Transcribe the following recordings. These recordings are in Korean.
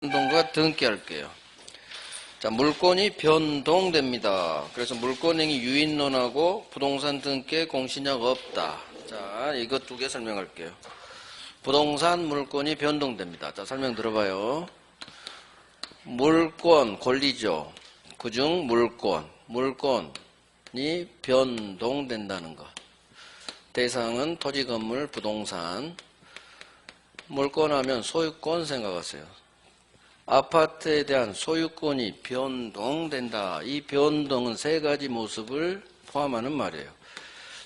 변동과 등기 할게요. 자, 물권이 변동됩니다. 그래서 물권행위 유인론하고 부동산 등기에 공신력 없다. 자, 이거 두 개 설명할게요. 부동산 물권이 변동됩니다. 자, 설명 들어봐요. 물권, 권리죠. 그중 물권이 변동된다는 것. 대상은 토지, 건물, 부동산. 물권하면 소유권 생각하세요. 아파트에 대한 소유권이 변동된다. 이 변동은 세 가지 모습을 포함하는 말이에요.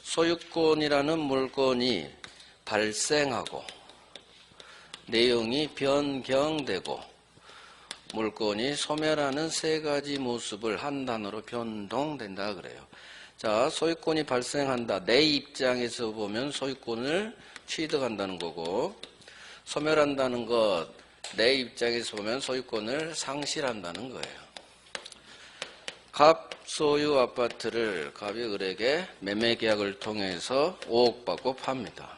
소유권이라는 물건이 발생하고 내용이 변경되고 물건이 소멸하는 세 가지 모습을 한 단어로 변동된다 그래요. 자, 소유권이 발생한다. 내 입장에서 보면 소유권을 취득한다는 거고, 소멸한다는 것 내 입장에서 보면 소유권을 상실한다는 거예요. 갑 소유 아파트를 갑이 을에게 매매계약을 통해서 5억 받고 팝니다.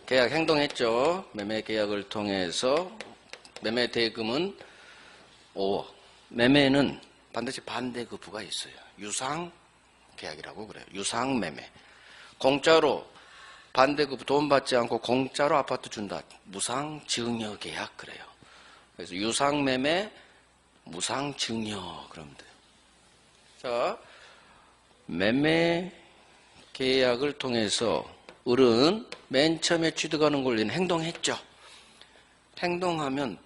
계약 행동했죠. 매매계약을 통해서 매매 대금은 5억. 매매는 반드시 반대급부가 있어요. 유상계약이라고 그래요. 유상매매. 공짜로 반대급 돈 받지 않고 공짜로 아파트 준다. 무상증여 계약 그래요. 그래서 유상매매, 무상증여 그러면 돼요. 자, 매매 계약을 통해서 을은 맨 처음에 취득하는 권리는 행동했죠. 행동하면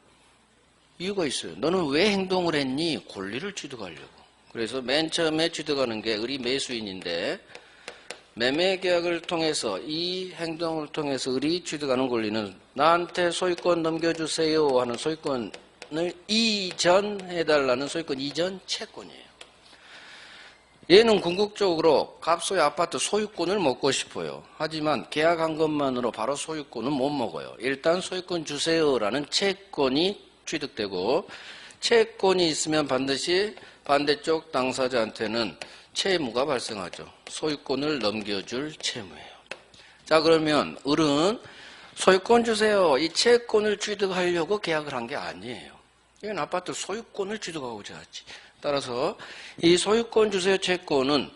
이유가 있어요. 너는 왜 행동을 했니? 권리를 취득하려고. 그래서 맨 처음에 취득하는 게 을이 매수인인데 매매계약을 통해서 이 행동을 통해서 을이 취득하는 권리는 나한테 소유권 넘겨주세요 하는 소유권을 이전해달라는 소유권 이전 채권이에요. 얘는 궁극적으로 갑소유 아파트 소유권을 먹고 싶어요. 하지만 계약한 것만으로 바로 소유권은 못 먹어요. 일단 소유권 주세요라는 채권이 취득되고, 채권이 있으면 반드시 반대쪽 당사자한테는 채무가 발생하죠. 소유권을 넘겨줄 채무예요. 자, 그러면 을은 소유권 주세요. 이 채권을 취득하려고 계약을 한 게 아니에요. 이건 아파트 소유권을 취득하고자 하지. 따라서 이 소유권 주세요 채권은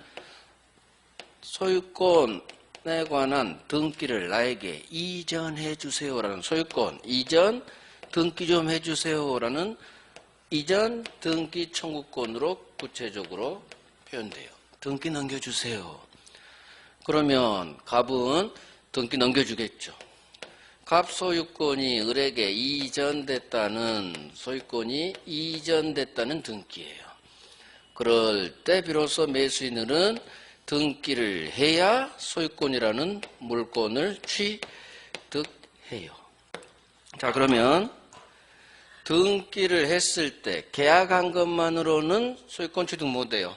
소유권에 관한 등기를 나에게 이전해 주세요라는 소유권 이전 등기 좀 해주세요라는 이전 등기 청구권으로 구체적으로 표현돼요. 등기 넘겨주세요. 그러면 갑은 등기 넘겨주겠죠. 갑 소유권이 을에게 이전됐다는 소유권이 이전됐다는 등기예요. 그럴 때 비로소 매수인은 등기를 해야 소유권이라는 물권을 취득해요. 자, 그러면 등기를 했을 때 계약한 것만으로는 소유권 취득 못해요.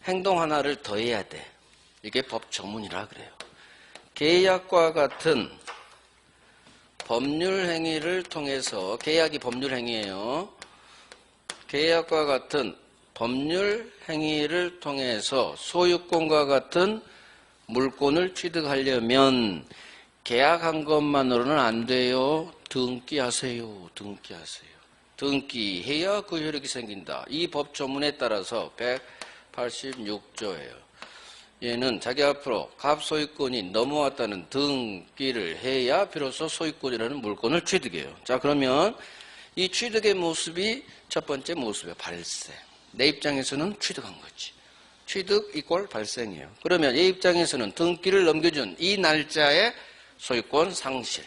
행동 하나를 더 해야 돼. 이게 법조문이라 그래요. 계약과 같은 법률 행위를 통해서, 계약이 법률 행위예요. 계약과 같은 법률 행위를 통해서 소유권과 같은 물권을 취득하려면 계약한 것만으로는 안 돼요. 등기하세요. 등기하세요. 등기해야 그 효력이 생긴다. 이 법조문에 따라서 186조예요. 얘는 자기 앞으로 갑소유권이 넘어왔다는 등기를 해야 비로소 소유권이라는 물권을 취득해요. 자, 그러면 이 취득의 모습이 첫 번째 모습이에요. 발생. 내 입장에서는 취득한 거지. 취득 이꼴 발생이에요. 그러면 얘 입장에서는 등기를 넘겨준 이 날짜에 소유권 상실.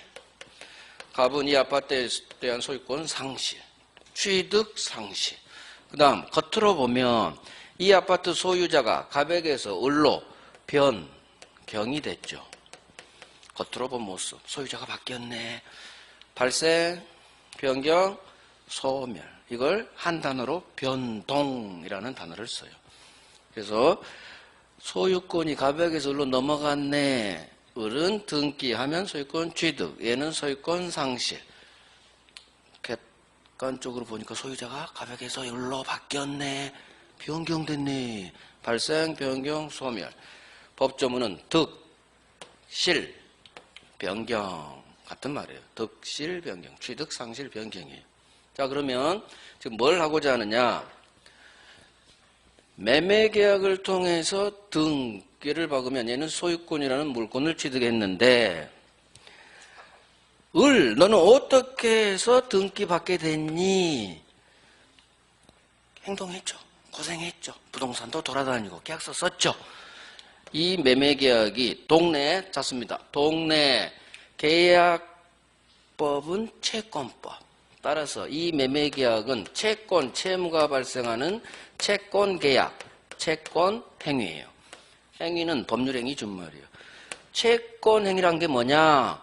갑은 이 아파트에 대한 소유권 상실. 취득 상실. 그 다음 겉으로 보면 이 아파트 소유자가 갑에게서 을로 변경이 됐죠. 겉으로 본 모습. 소유자가 바뀌었네. 발생, 변경, 소멸. 이걸 한 단어로 변동이라는 단어를 써요. 그래서 소유권이 갑에게서 을로 넘어갔네. 을은 등기하면 소유권 취득. 얘는 소유권 상실. 객관적으로 보니까 소유자가 갑에게서 을로 바뀌었네. 변경됐네. 발생, 변경, 소멸. 법조문은 득, 실, 변경 같은 말이에요. 득, 실, 변경. 취득, 상실, 변경이에요. 자, 그러면 지금 뭘 하고자 하느냐? 매매계약을 통해서 등기를 박으면 얘는 소유권이라는 물건을 취득했는데, 너는 어떻게 해서 등기 받게 됐니? 행동했죠. 고생했죠. 부동산도 돌아다니고 계약서 썼죠. 이 매매계약이 동네 짰습니다. 동네 계약법은 채권법. 따라서 이 매매계약은 채권, 채무가 발생하는 채권계약, 채권행위예요. 행위는 법률행위 준말이에요. 채권행위란 게 뭐냐?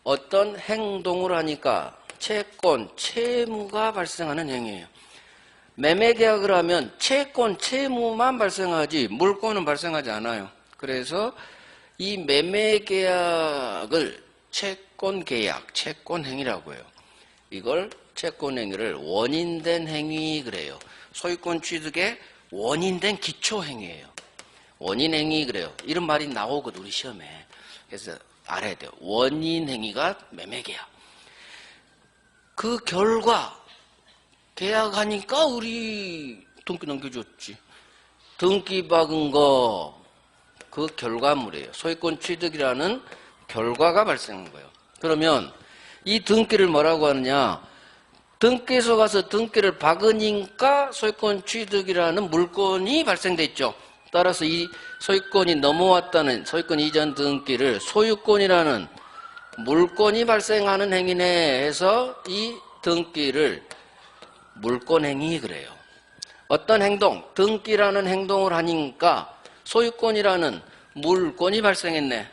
어떤 행동을 하니까 채권, 채무가 발생하는 행위예요. 매매계약을 하면 채권, 채무만 발생하지 물권은 발생하지 않아요. 그래서 이 매매계약을 채권계약, 채권행위라고 해요. 이걸 채권행위를 원인된 행위 그래요. 소유권 취득의 원인된 기초행위예요. 원인행위 그래요. 이런 말이 나오거든 우리 시험에. 그래서 알아야 돼요. 원인행위가 매매계약. 그 결과 계약하니까 우리 등기 넘겨줬지. 등기 박은 거 그 결과물이에요. 소유권 취득이라는 결과가 발생한 거예요. 그러면 이 등기를 뭐라고 하느냐? 등기소 가서 등기를 박으니까 소유권 취득이라는 물건이 발생됐죠. 따라서 이 소유권이 넘어왔다는 소유권 이전 등기를 소유권이라는 물건이 발생하는 행위네 해서 이 등기를 물권행위 그래요. 어떤 행동, 등기라는 행동을 하니까 소유권이라는 물권이 발생했네.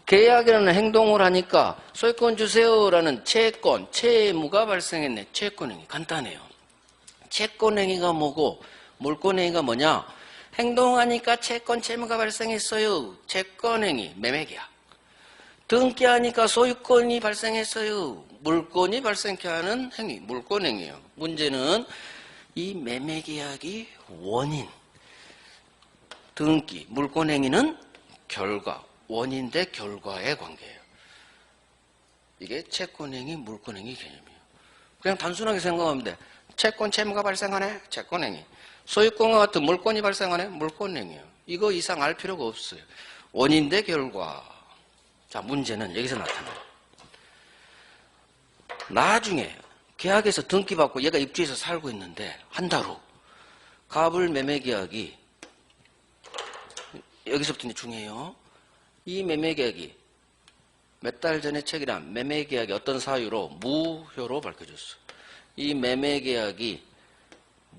계약이라는 행동을 하니까 소유권 주세요라는 채권, 채무가 발생했네. 채권행위 간단해요. 채권행위가 뭐고 물권행위가 뭐냐? 행동하니까 채권, 채무가 발생했어요. 채권행위, 매매계약. 등기하니까 소유권이 발생했어요. 물권이 발생케 하는 행위, 물권행위예요. 문제는 이 매매계약이 원인, 등기, 물권행위는 결과, 원인 대 결과의 관계예요. 이게 채권행위, 물권행위 개념이에요. 그냥 단순하게 생각하면 돼. 채권, 채무가 발생하네? 채권행위. 소유권과 같은 물권이 발생하네? 물권행위예요. 이거 이상 알 필요가 없어요. 원인 대 결과. 자, 문제는 여기서 나타나요. 나중에 계약에서 등기받고 얘가 입주해서 살고 있는데 한 달 후 갑을 매매계약이 여기서부터 이제 중요해요. 이 매매계약이 몇 달 전에 체결한 매매계약이 어떤 사유로 무효로 밝혀졌어요. 이 매매계약이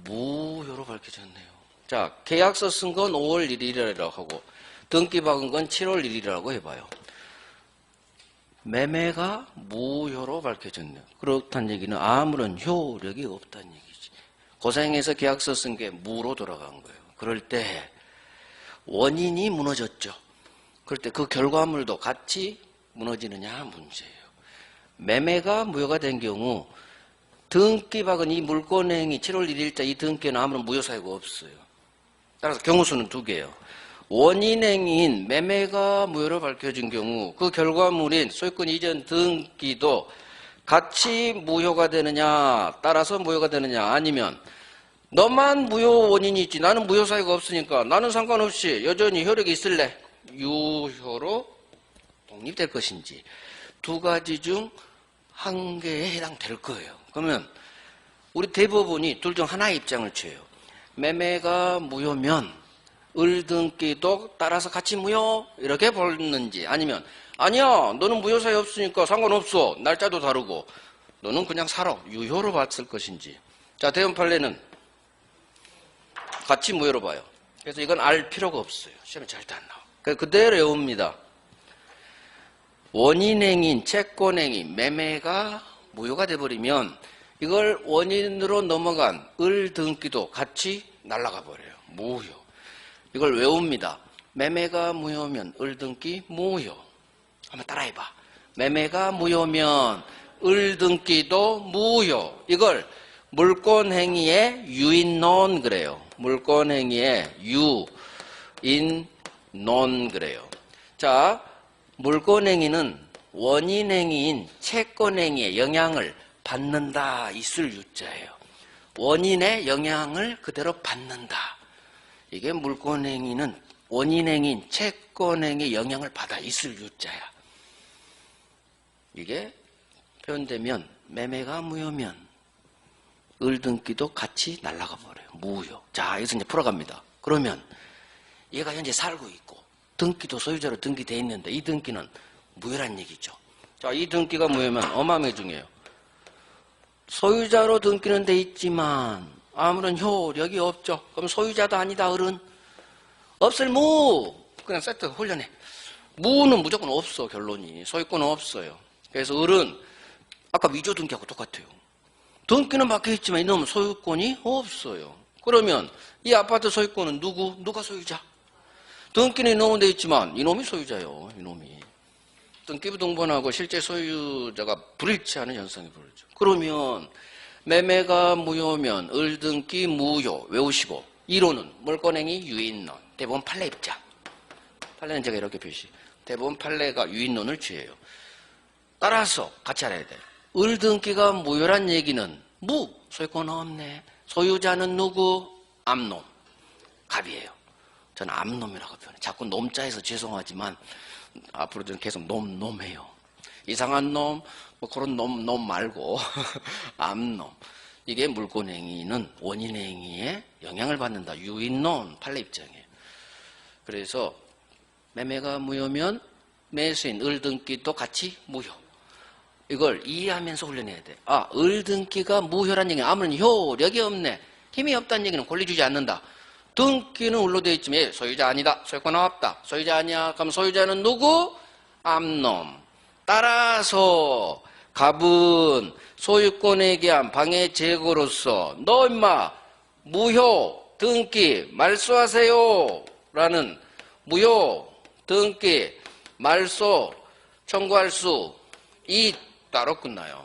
무효로 밝혀졌네요. 자, 계약서 쓴 건 5월 1일이라고 하고 등기 박은 건 7월 1일이라고 해봐요. 매매가 무효로 밝혀졌네요. 그렇다는 얘기는 아무런 효력이 없다는 얘기지. 고생해서 계약서 쓴 게 무로 돌아간 거예요. 그럴 때 원인이 무너졌죠. 그럴 때 그 결과물도 같이 무너지느냐 문제예요. 매매가 무효가 된 경우 등기 박은 이 물권행위 7월 1일자 이 등기는 아무런 무효 사유가 없어요. 따라서 경우수는 두 개예요. 원인행위인 매매가 무효로 밝혀진 경우 그 결과물인 소유권 이전 등기도 같이 무효가 되느냐 따라서 무효가 되느냐 아니면 너만 무효 원인이 있지 나는 무효 사유가 없으니까 나는 상관없이 여전히 효력이 있을래 유효로 독립될 것인지 두 가지 중 한 개에 해당될 거예요. 그러면 우리 대법원이 둘 중 하나의 입장을 취해요. 매매가 무효면 을등기도 따라서 같이 무효 이렇게 보는지 아니면 아니야 너는 무효 사유 없으니까 상관없어 날짜도 다르고 너는 그냥 살아 유효로 봤을 것인지. 자, 대원 판례는 같이 무효로 봐요. 그래서 이건 알 필요가 없어요. 시험에 절대 안 나와. 그대로 외웁니다. 원인행위인 채권행위 매매가 무효가 돼버리면 이걸 원인으로 넘어간 을등기도 같이 날아가 버려요. 무효. 이걸 외웁니다. 매매가 무효면 을등기 무효. 한번 따라해봐. 매매가 무효면 을등기도 무효. 이걸 물권행위의 유인론 그래요. 물권행위의 유인론 그래요. 자, 물권행위는 원인행위인 채권행위에 영향을 받는다. 있을 유자예요. 원인의 영향을 그대로 받는다. 이게 물권행위는 원인행위인 채권행위의 영향을 받아. 있을 유자야. 이게 표현되면 매매가 무효면 을등기도 같이 날아가 버려요. 무효. 자, 여기서 이제 풀어갑니다. 그러면 얘가 현재 살고 있고 등기도 소유자로 등기되어 있는데 이 등기는 무효란 얘기죠. 자, 이 등기가 무효면 어마어마하게 중요해요. 소유자로 등기는 돼 있지만 아무런 효력이 없죠. 그럼 소유자도 아니다. 을은 없을 무. 그냥 세트 훈련해. 무는 무조건 없어. 결론이. 소유권은 없어요. 그래서 을은 아까 위조 등기하고 똑같아요. 등기는 박혀있지만 이놈은 소유권이 없어요. 그러면 이 아파트 소유권은 누가 소유자? 등기는 이놈은 돼 있지만 이놈이 소유자요. 이놈이. 등기부 등본하고 실제 소유자가 불일치하는 현상이 벌어져. 그러면 매매가 무효면 을등기 무효 외우시고 1호는 물권행위 유인론. 대법원 판례 입장. 판례는 제가 이렇게 표시. 대법원 판례가 유인론을 취해요. 따라서 같이 알아야 돼. 을등기가 무효란 얘기는 소유권 없네. 소유자는 누구? 암놈. 갑이에요. 저는 암놈이라고 표현해요. 자꾸 놈자해서 죄송하지만 앞으로 저는 계속 놈해요. 이상한 놈, 뭐 그런 놈 말고 암놈. 이게 물권행위는 원인행위에 영향을 받는다. 유인론 판례 입장이에요. 그래서 매매가 무효면 매수인 을등기도 같이 무효. 이걸 이해하면서 훈련해야 돼. 아, 을등기가 무효란 얘기는 아무런 효력이 없네. 힘이 없다는 얘기는 권리 주지 않는다. 등기는 을로 되어 있지만 소유자 아니다. 소유권 없다. 소유자 아니야. 그럼 소유자는 누구? 암놈. 따라서 갑은 소유권에 대한 방해 제거로서 너 임마 무효 등기 말소하세요 라는 무효 등기 말소 청구할 수 따로 끝나요.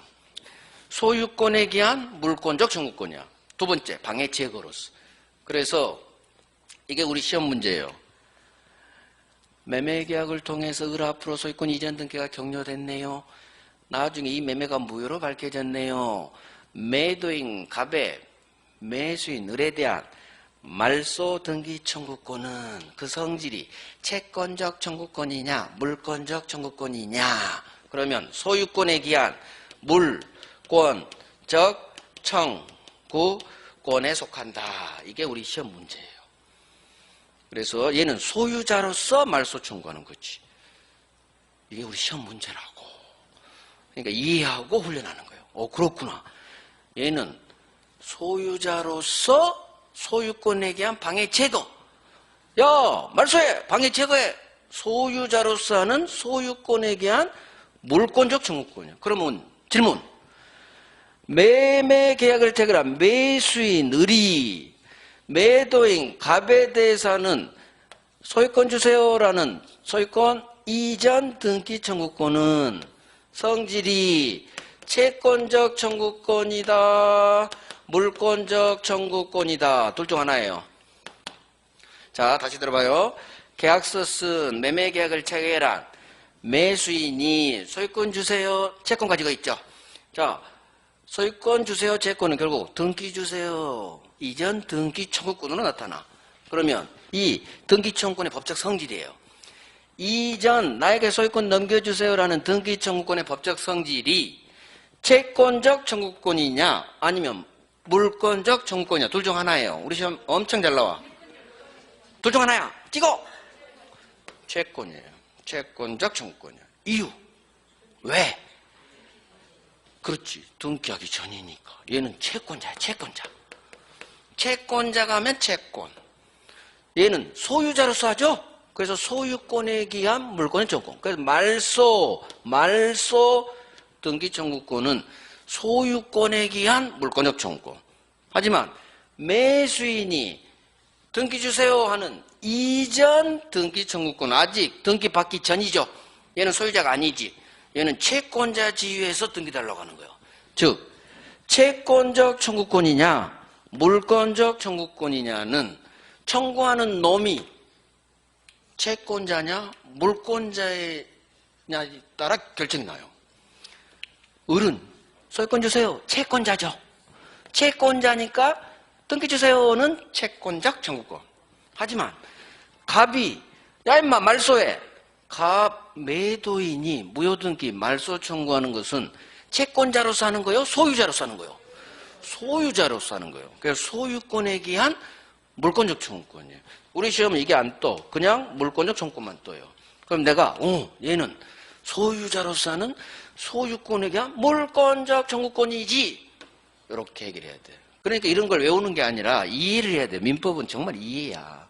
소유권에 대한 물권적 청구권이야. 두 번째 방해 제거로서. 그래서 이게 우리 시험 문제예요. 매매계약을 통해서 을 앞으로 소유권 이전 등기가 격려됐네요. 나중에 이 매매가 무효로 밝혀졌네요. 매도인 갑의 매수인 을에 대한 말소 등기 청구권은 그 성질이 채권적 청구권이냐 물권적 청구권이냐. 그러면 소유권에 기한 물권적 청구권에 속한다. 이게 우리 시험 문제예요. 그래서 얘는 소유자로서 말소 청구하는 거지. 이게 우리 시험 문제라고. 그러니까 이해하고 훈련하는 거예요. 그렇구나. 얘는 소유자로서 소유권에 대한 방해 제거. 야, 말소해. 방해 제거해. 소유자로서 하는 소유권에 대한 물권적 청구권이야. 그러면 질문. 매매 계약을 체결한 매수인 을이 매도인 갑에 대해서는 소유권 주세요라는 소유권 이전 등기 청구권은 성질이 채권적 청구권이다. 물권적 청구권이다. 둘 중 하나예요. 자, 다시 들어봐요. 계약서 쓴 매매 계약을 체결한 매수인이 소유권 주세요. 채권 가지고 있죠. 자, 소유권 주세요. 채권은 결국 등기 주세요. 이전 등기 청구권으로 나타나. 그러면 이 등기 청구권의 법적 성질이에요. 이전 나에게 소유권 넘겨주세요라는 등기 청구권의 법적 성질이 채권적 청구권이냐 아니면 물권적 청구권이냐. 둘 중 하나예요. 우리 시험 엄청 잘 나와. 둘 중 하나야. 찍어. 채권이에요. 채권적 청구권이야. 이유. 왜? 그렇지. 등기하기 전이니까. 얘는 채권자야. 채권자. 채권자가 하면 채권. 얘는 소유자로서 하죠. 그래서 소유권에 기한 물권의 청구권. 그래서 말소 등기 청구권은 소유권에 기한 물권적 청구권. 하지만 매수인이 등기 주세요 하는 이전 등기 청구권, 아직 등기 받기 전이죠. 얘는 소유자가 아니지. 얘는 채권자 지위에서 등기 달라고 하는 거예요. 즉 채권적 청구권이냐 물권적 청구권이냐는 청구하는 놈이 채권자냐 물권자냐에 따라 결정이 나요. 을은 소유권 주세요. 채권자죠. 채권자니까 등기 주세요는 채권적 청구권. 하지만 갑이 야 임마 말소해. 갑 매도인이 무효등기 말소 청구하는 것은 채권자로서 하는 거요? 소유자로서 하는 거요? 소유자로서 하는 거예요. 그래서 소유권에 기한 물권적 청구권이에요. 우리 시험은 이게 안 떠. 그냥 물권적 청구권만 떠요. 그럼 내가 얘는 소유자로서 하는 소유권에 기한 물권적 청구권이지. 이렇게 얘기를 해야 돼요. 그러니까 이런 걸 외우는 게 아니라 이해를 해야 돼요. 민법은 정말 이해야.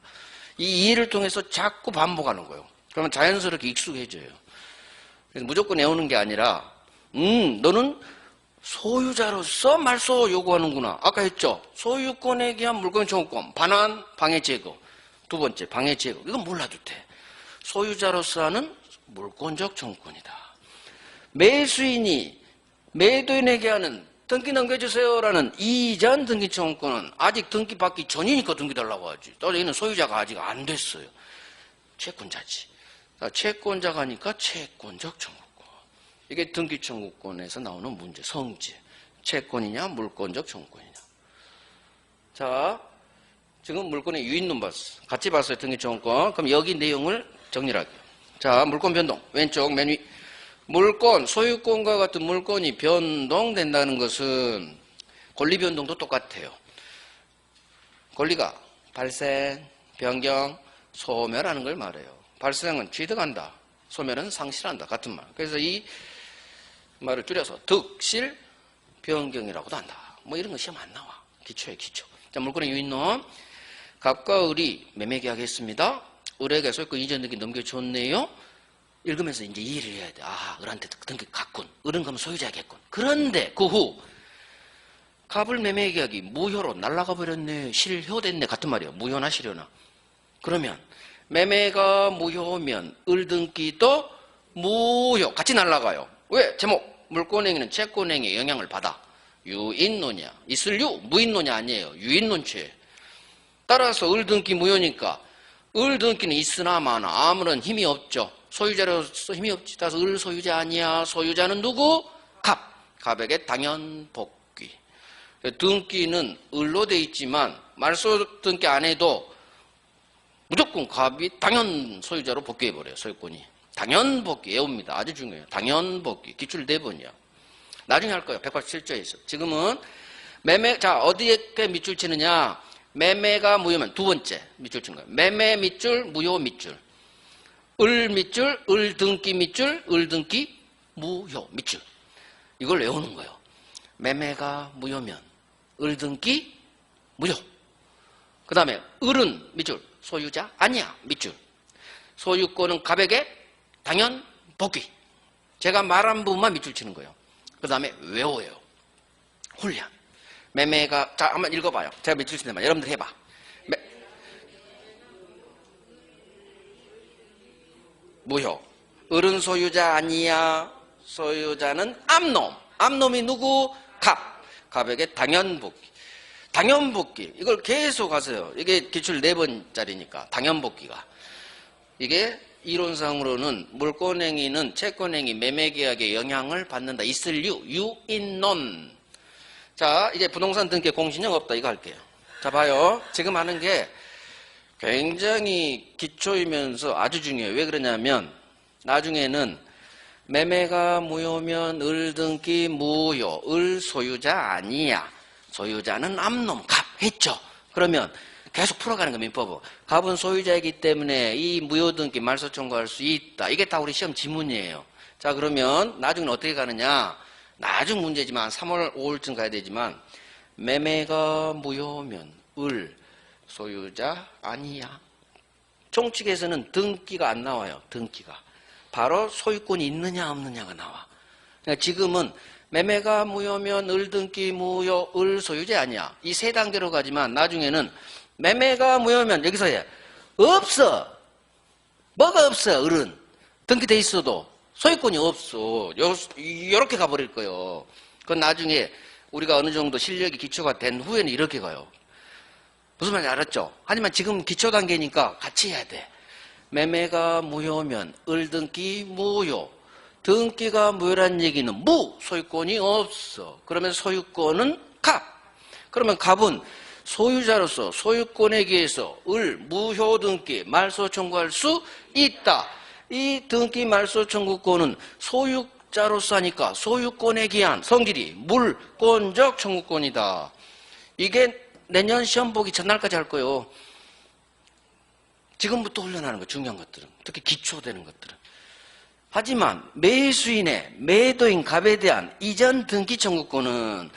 이 이해를 통해서 자꾸 반복하는 거예요. 그러면 자연스럽게 익숙해져요. 그래서 무조건 외우는 게 아니라 너는 소유자로서 말소 요구하는구나. 아까 했죠. 소유권에 기한 물권 청구권, 반환, 방해 제거. 두 번째, 방해 제거. 이건 몰라도 돼. 소유자로서 하는 물권적 청구권이다. 매수인이 매도인에게 하는 등기 넘겨주세요라는 이전 등기 청구권은 아직 등기 받기 전이니까 등기 달라고 하지. 여기는 소유자가 아직 안 됐어요. 채권자지. 채권자가 하니까 채권적 청구권. 이게 등기 청구권에서 나오는 문제, 성질. 채권이냐, 물권적 청구권이냐. 자, 지금 물권의 유인론 봤어. 같이 봤어요, 등기 청구권. 그럼 여기 내용을 정리를 할게요. 자, 물권 변동. 왼쪽 맨 위. 물권, 소유권과 같은 물권이 변동된다는 것은 권리 변동도 똑같아요. 권리가 발생, 변경, 소멸하는 걸 말해요. 발생은 취득한다. 소멸은 상실한다. 같은 말. 그래서 이 말을 줄여서 득실, 변경이라고도 한다. 뭐 이런 거 시험 안 나와. 기초에 기초. 자, 물권의 유인론. 갑과 을이 매매계약했습니다. 을에게 소유권 이전 등기 넘겨줬네요. 읽으면서 이제 이해를 해야 돼. 아, 을한테 등기 갔군. 을은 그럼 소유자겠군. 그런데 그 후 갑을 매매계약이 무효로 날아가 버렸네. 실효됐네. 같은 말이에요. 무효나 실효나. 그러면 매매가 무효면 을 등기도 무효. 같이 날아가요. 왜? 제목. 물권행위는 채권행위에 영향을 받아. 유인론이야. 있을 유? 무인론이 아니에요. 유인론취에. 따라서 을 등기 무효니까 을 등기는 있으나 마나 아무런 힘이 없죠. 소유자로서 힘이 없지. 따라서 을 소유자 아니야. 소유자는 누구? 갑. 갑에게 당연 복귀. 등기는 을로 돼 있지만 말소 등기 안 해도 무조건 갑이 당연 소유자로 복귀해버려요. 소유권이. 당연 복귀 외웁니다. 아주 중요해요. 당연 복귀. 기출 4번이야. 나중에 할 거예요. 187조에서. 지금은 매매, 자, 어디에 밑줄 치느냐. 매매가 무효면 두 번째 밑줄 치는 거예요. 매매 밑줄, 무효 밑줄. 을 밑줄, 을 등기 밑줄, 을 등기 무효 밑줄. 이걸 외우는 거예요. 매매가 무효면 을 등기 무효. 그 다음에 을은 밑줄, 소유자 아니야 밑줄. 소유권은 갑에게 당연 복귀. 제가 말한 부분만 밑줄 치는 거예요. 그 다음에 외워요. 훈련. 매매가, 자, 한번 읽어봐요. 제가 밑줄 치는 말 여러분들 해봐. 무효. 을은 소유자 아니야. 소유자는 암놈. 암놈이 누구? 갑. 갑에게 당연복귀. 당연복귀. 이걸 계속 하세요. 이게 기출 4번짜리니까. 당연복귀가. 이게 이론상으로는 물권행위는 채권행위, 매매계약에 영향을 받는다. 있을 유, 유인론. 자, 이제 부동산 등기에 공신력 없다. 이거 할게요. 자, 봐요. 지금 하는 게 굉장히 기초이면서 아주 중요해요. 왜 그러냐면 나중에는 매매가 무효면 을 등기 무효, 을 소유자 아니야. 소유자는 암놈, 갑 했죠. 그러면 계속 풀어가는 거 민법은. 갑은 소유자이기 때문에 이 무효 등기 말소 청구할 수 있다. 이게 다 우리 시험 지문이에요. 자, 그러면 나중에는 어떻게 가느냐. 나중 문제지만 3월 5일쯤 가야 되지만 매매가 무효면 을 소유자 아니야. 총칙에서는 등기가 안 나와요. 등기가. 바로 소유권이 있느냐 없느냐가 나와. 그러니까 지금은 매매가 무효면 을 등기 무효, 을 소유자 아니야. 이 세 단계로 가지만 나중에는 매매가 무효면 여기서 해. 없어. 뭐가 없어. 을은. 등기돼 있어도 소유권이 없어. 요렇게 가버릴 거예요. 그건 나중에 우리가 어느 정도 실력이 기초가 된 후에는 이렇게 가요. 무슨 말인지 알았죠? 하지만 지금 기초 단계니까 같이 해야 돼. 매매가 무효면 을 등기 무효. 등기가 무효란 얘기는 소유권이 없어. 그러면 소유권은 갑. 그러면 갑은 소유자로서 소유권에 의해서 무효 등기 말소 청구할 수 있다. 이 등기 말소 청구권은 소유자로서 하니까 소유권에 기한 성질이 물권적 청구권이다. 이게 내년 시험 보기 전날까지 할 거예요. 지금부터 훈련하는 거 중요한 것들은, 특히 기초되는 것들은. 하지만 매수인의 매도인 갑에 대한 이전 등기 청구권은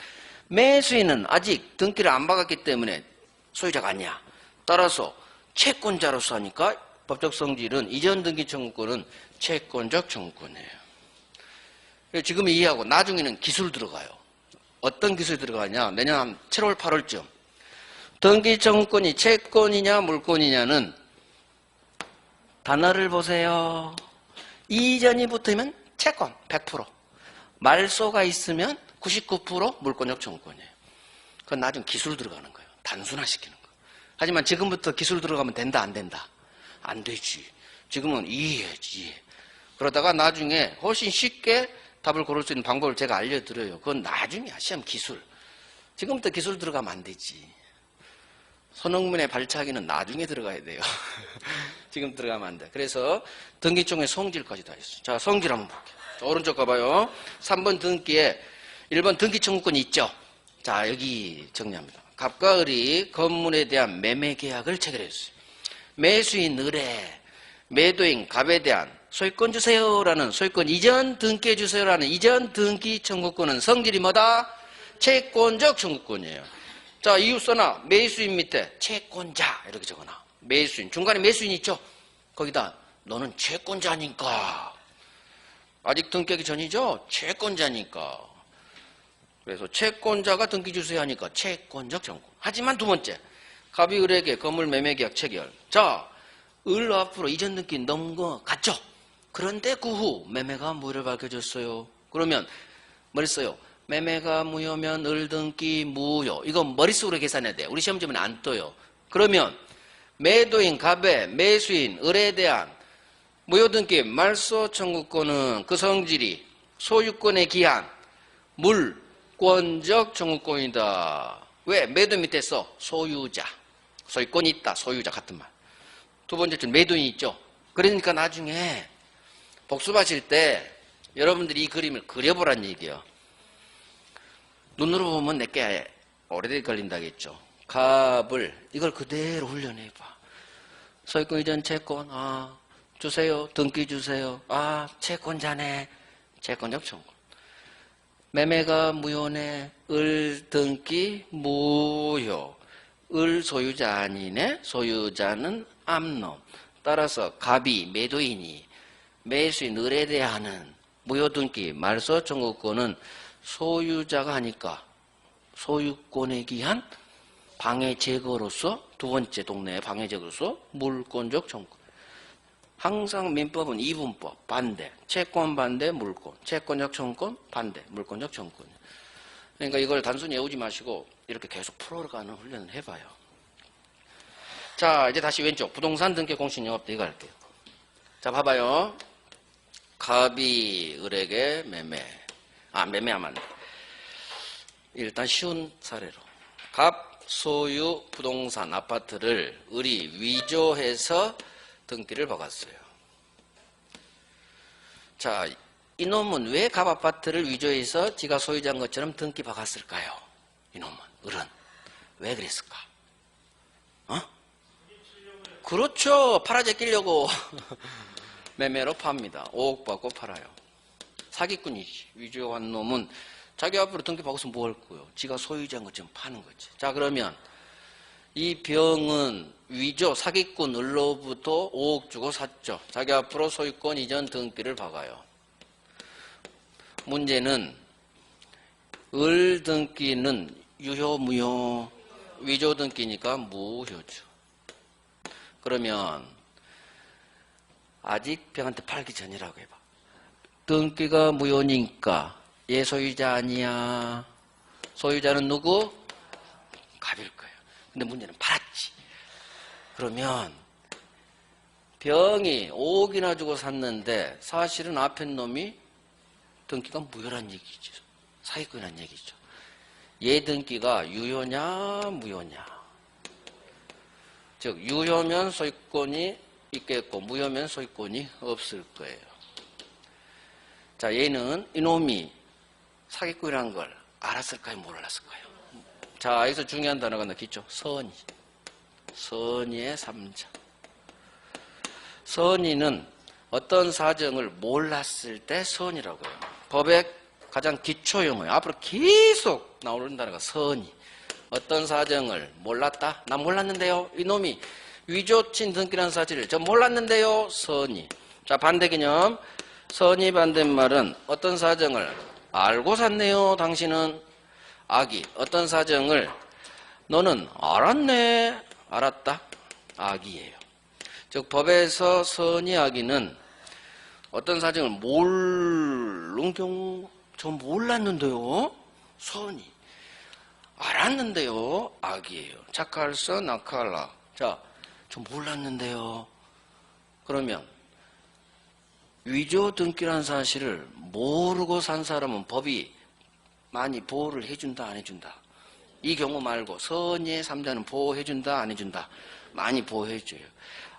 매수인은 아직 등기를 안 받았기 때문에 소유자가 아니야. 따라서 채권자로서 하니까 법적 성질은 이전 등기 청구권은 채권적 청구권이에요. 지금 이해하고 나중에는 기술 들어가요. 어떤 기술이 들어가냐? 내년 한 7월, 8월쯤. 등기 청구권이 채권이냐 물권이냐는 단어를 보세요. 이전이 붙으면 채권 100%. 말소가 있으면 99% 물권적 청구권이에요. 그건 나중에 기술 들어가는 거예요. 단순화시키는 거. 하지만 지금부터 기술 들어가면 된다 안 된다? 안 되지. 지금은 이해지. 그러다가 나중에 훨씬 쉽게 답을 고를 수 있는 방법을 제가 알려드려요. 그건 나중에 시험 기술. 지금부터 기술 들어가면 안 되지. 손흥민의 발차기는 나중에 들어가야 돼요. 지금 들어가면 안 돼. 그래서 등기청의 성질까지 다 있어요. 자, 성질 한번 볼게요. 자, 오른쪽 가봐요. 3번 등기에 1번 등기 청구권이 있죠. 자, 여기 정리합니다. 갑과 을이 건물에 대한 매매 계약을 체결했어요. 매수인 을에 매도인 갑에 대한 소유권 주세요라는 소유권 이전 등기해 주세요라는 이전 등기 청구권은 성질이 뭐다? 채권적 청구권이에요. 자, 이유 써놔. 매수인 밑에 채권자 이렇게 적어놔. 매수인. 중간에 매수인 있죠? 거기다 너는 채권자니까. 아직 등기하기 전이죠? 채권자니까. 그래서 채권자가 등기 주세요 하니까 채권적 청구권. 하지만 두 번째. 갑이 을에게 건물 매매 계약 체결. 자, 을 앞으로 이전 등기 넘어갔죠? 그런데 그 후 매매가 무효를 밝혀졌어요. 그러면 뭐 했어요? 매매가 무효면 을 등기 무효. 이거 머릿속으로 계산해야 돼요. 우리 시험지문에 안 떠요. 그러면 매도인 갑의 매수인 을에 대한 무효 등기 말소 청구권은 그 성질이 소유권에 기한 물권적 청구권이다. 왜? 매도 밑에 써. 소유자. 소유권이 있다. 소유자 같은 말. 두 번째는 매도인이 있죠. 그러니까 나중에 복습하실 때 여러분들이 이 그림을 그려보란 얘기예요. 눈으로 보면 내게 오래되게 걸린다겠죠. 갑을 이걸 그대로 훈련해봐. 소유권 이전 채권, 주세요. 등기 주세요. 채권자네. 채권적 청구권. 매매가 무효네. 을 등기 무효. 을 소유자 아니네. 소유자는 암놈. 따라서 갑이 매도인이 매수인 을에 대한 무효 등기 말소 청구권은 소유자가 하니까 소유권에 기한 방해 제거로서 두 번째 동네의 방해 제거로서 물권적 청구권. 항상 민법은 이분법 반대. 채권 반대 물권. 채권적 청구권 반대. 물권적 청구권. 그러니까 이걸 단순히 외우지 마시고 이렇게 계속 풀어가는 훈련을 해봐요. 자, 이제 다시 왼쪽 부동산 등기 공시 영업대 이거 할게요. 자, 봐봐요. 갑이 을에게 매매하면 안 돼. 일단 쉬운 사례로. 갑 소유 부동산 아파트를 을이 위조해서 등기를 박았어요. 자, 이놈은 왜 갑 아파트를 위조해서 지가 소유자인 것처럼 등기 박았을까요? 이놈은, 을은. 왜 그랬을까? 그렇죠. 팔아제끼려고 매매로 팝니다. 5억 받고 팔아요. 사기꾼이지. 위조한 놈은 자기 앞으로 등기 박아서 뭐 할 거예요? 지가 소유자인 것처럼 파는 거지. 자, 그러면 이 병은 위조 사기꾼 을로부터 5억 주고 샀죠. 자기 앞으로 소유권 이전 등기를 박아요. 문제는 을 등기는 유효 무효? 위조 등기니까 무효죠. 그러면 아직 병한테 팔기 전이라고 해봐. 등기가 무효니까 얘 소유자 아니야. 소유자는 누구? 갑일 거예요. 근데 문제는 팔았지. 그러면 병이 5억이나 주고 샀는데 사실은 앞에 놈이 등기가 무효란 얘기죠. 사기꾼이란 얘기죠. 얘 등기가 유효냐 무효냐. 즉 유효면 소유권이 있겠고 무효면 소유권이 없을 거예요. 자, 얘는 이놈이 사기꾼이라는 걸 알았을까요 몰랐을까요? 자, 여기서 중요한 단어가 넣겠죠. 선의. 선의의 3자. 선의는 어떤 사정을 몰랐을 때 선의라고 해요. 법의 가장 기초 용어예요. 앞으로 계속 나오는 단어가 선의. 어떤 사정을 몰랐다? 나 몰랐는데요. 이놈이 위조친 등기라는 사실을 저 몰랐는데요. 선의. 자, 반대 개념. 선의 반대말은 어떤 사정을 알고 샀네요. 당신은 악의. 어떤 사정을 너는 알았네. 알았다. 악의예요. 즉 법에서 선의 악의는 어떤 사정을 모르는 경우 저 몰랐는데요. 선의. 알았는데요. 악이에요. 착할서 낙할라. 자, 저 몰랐는데요. 그러면 위조 등기라는 사실을 모르고 산 사람은 법이 많이 보호를 해준다 안 해준다. 이 경우 말고 선의의 3자는 보호해준다 안 해준다. 많이 보호해줘요.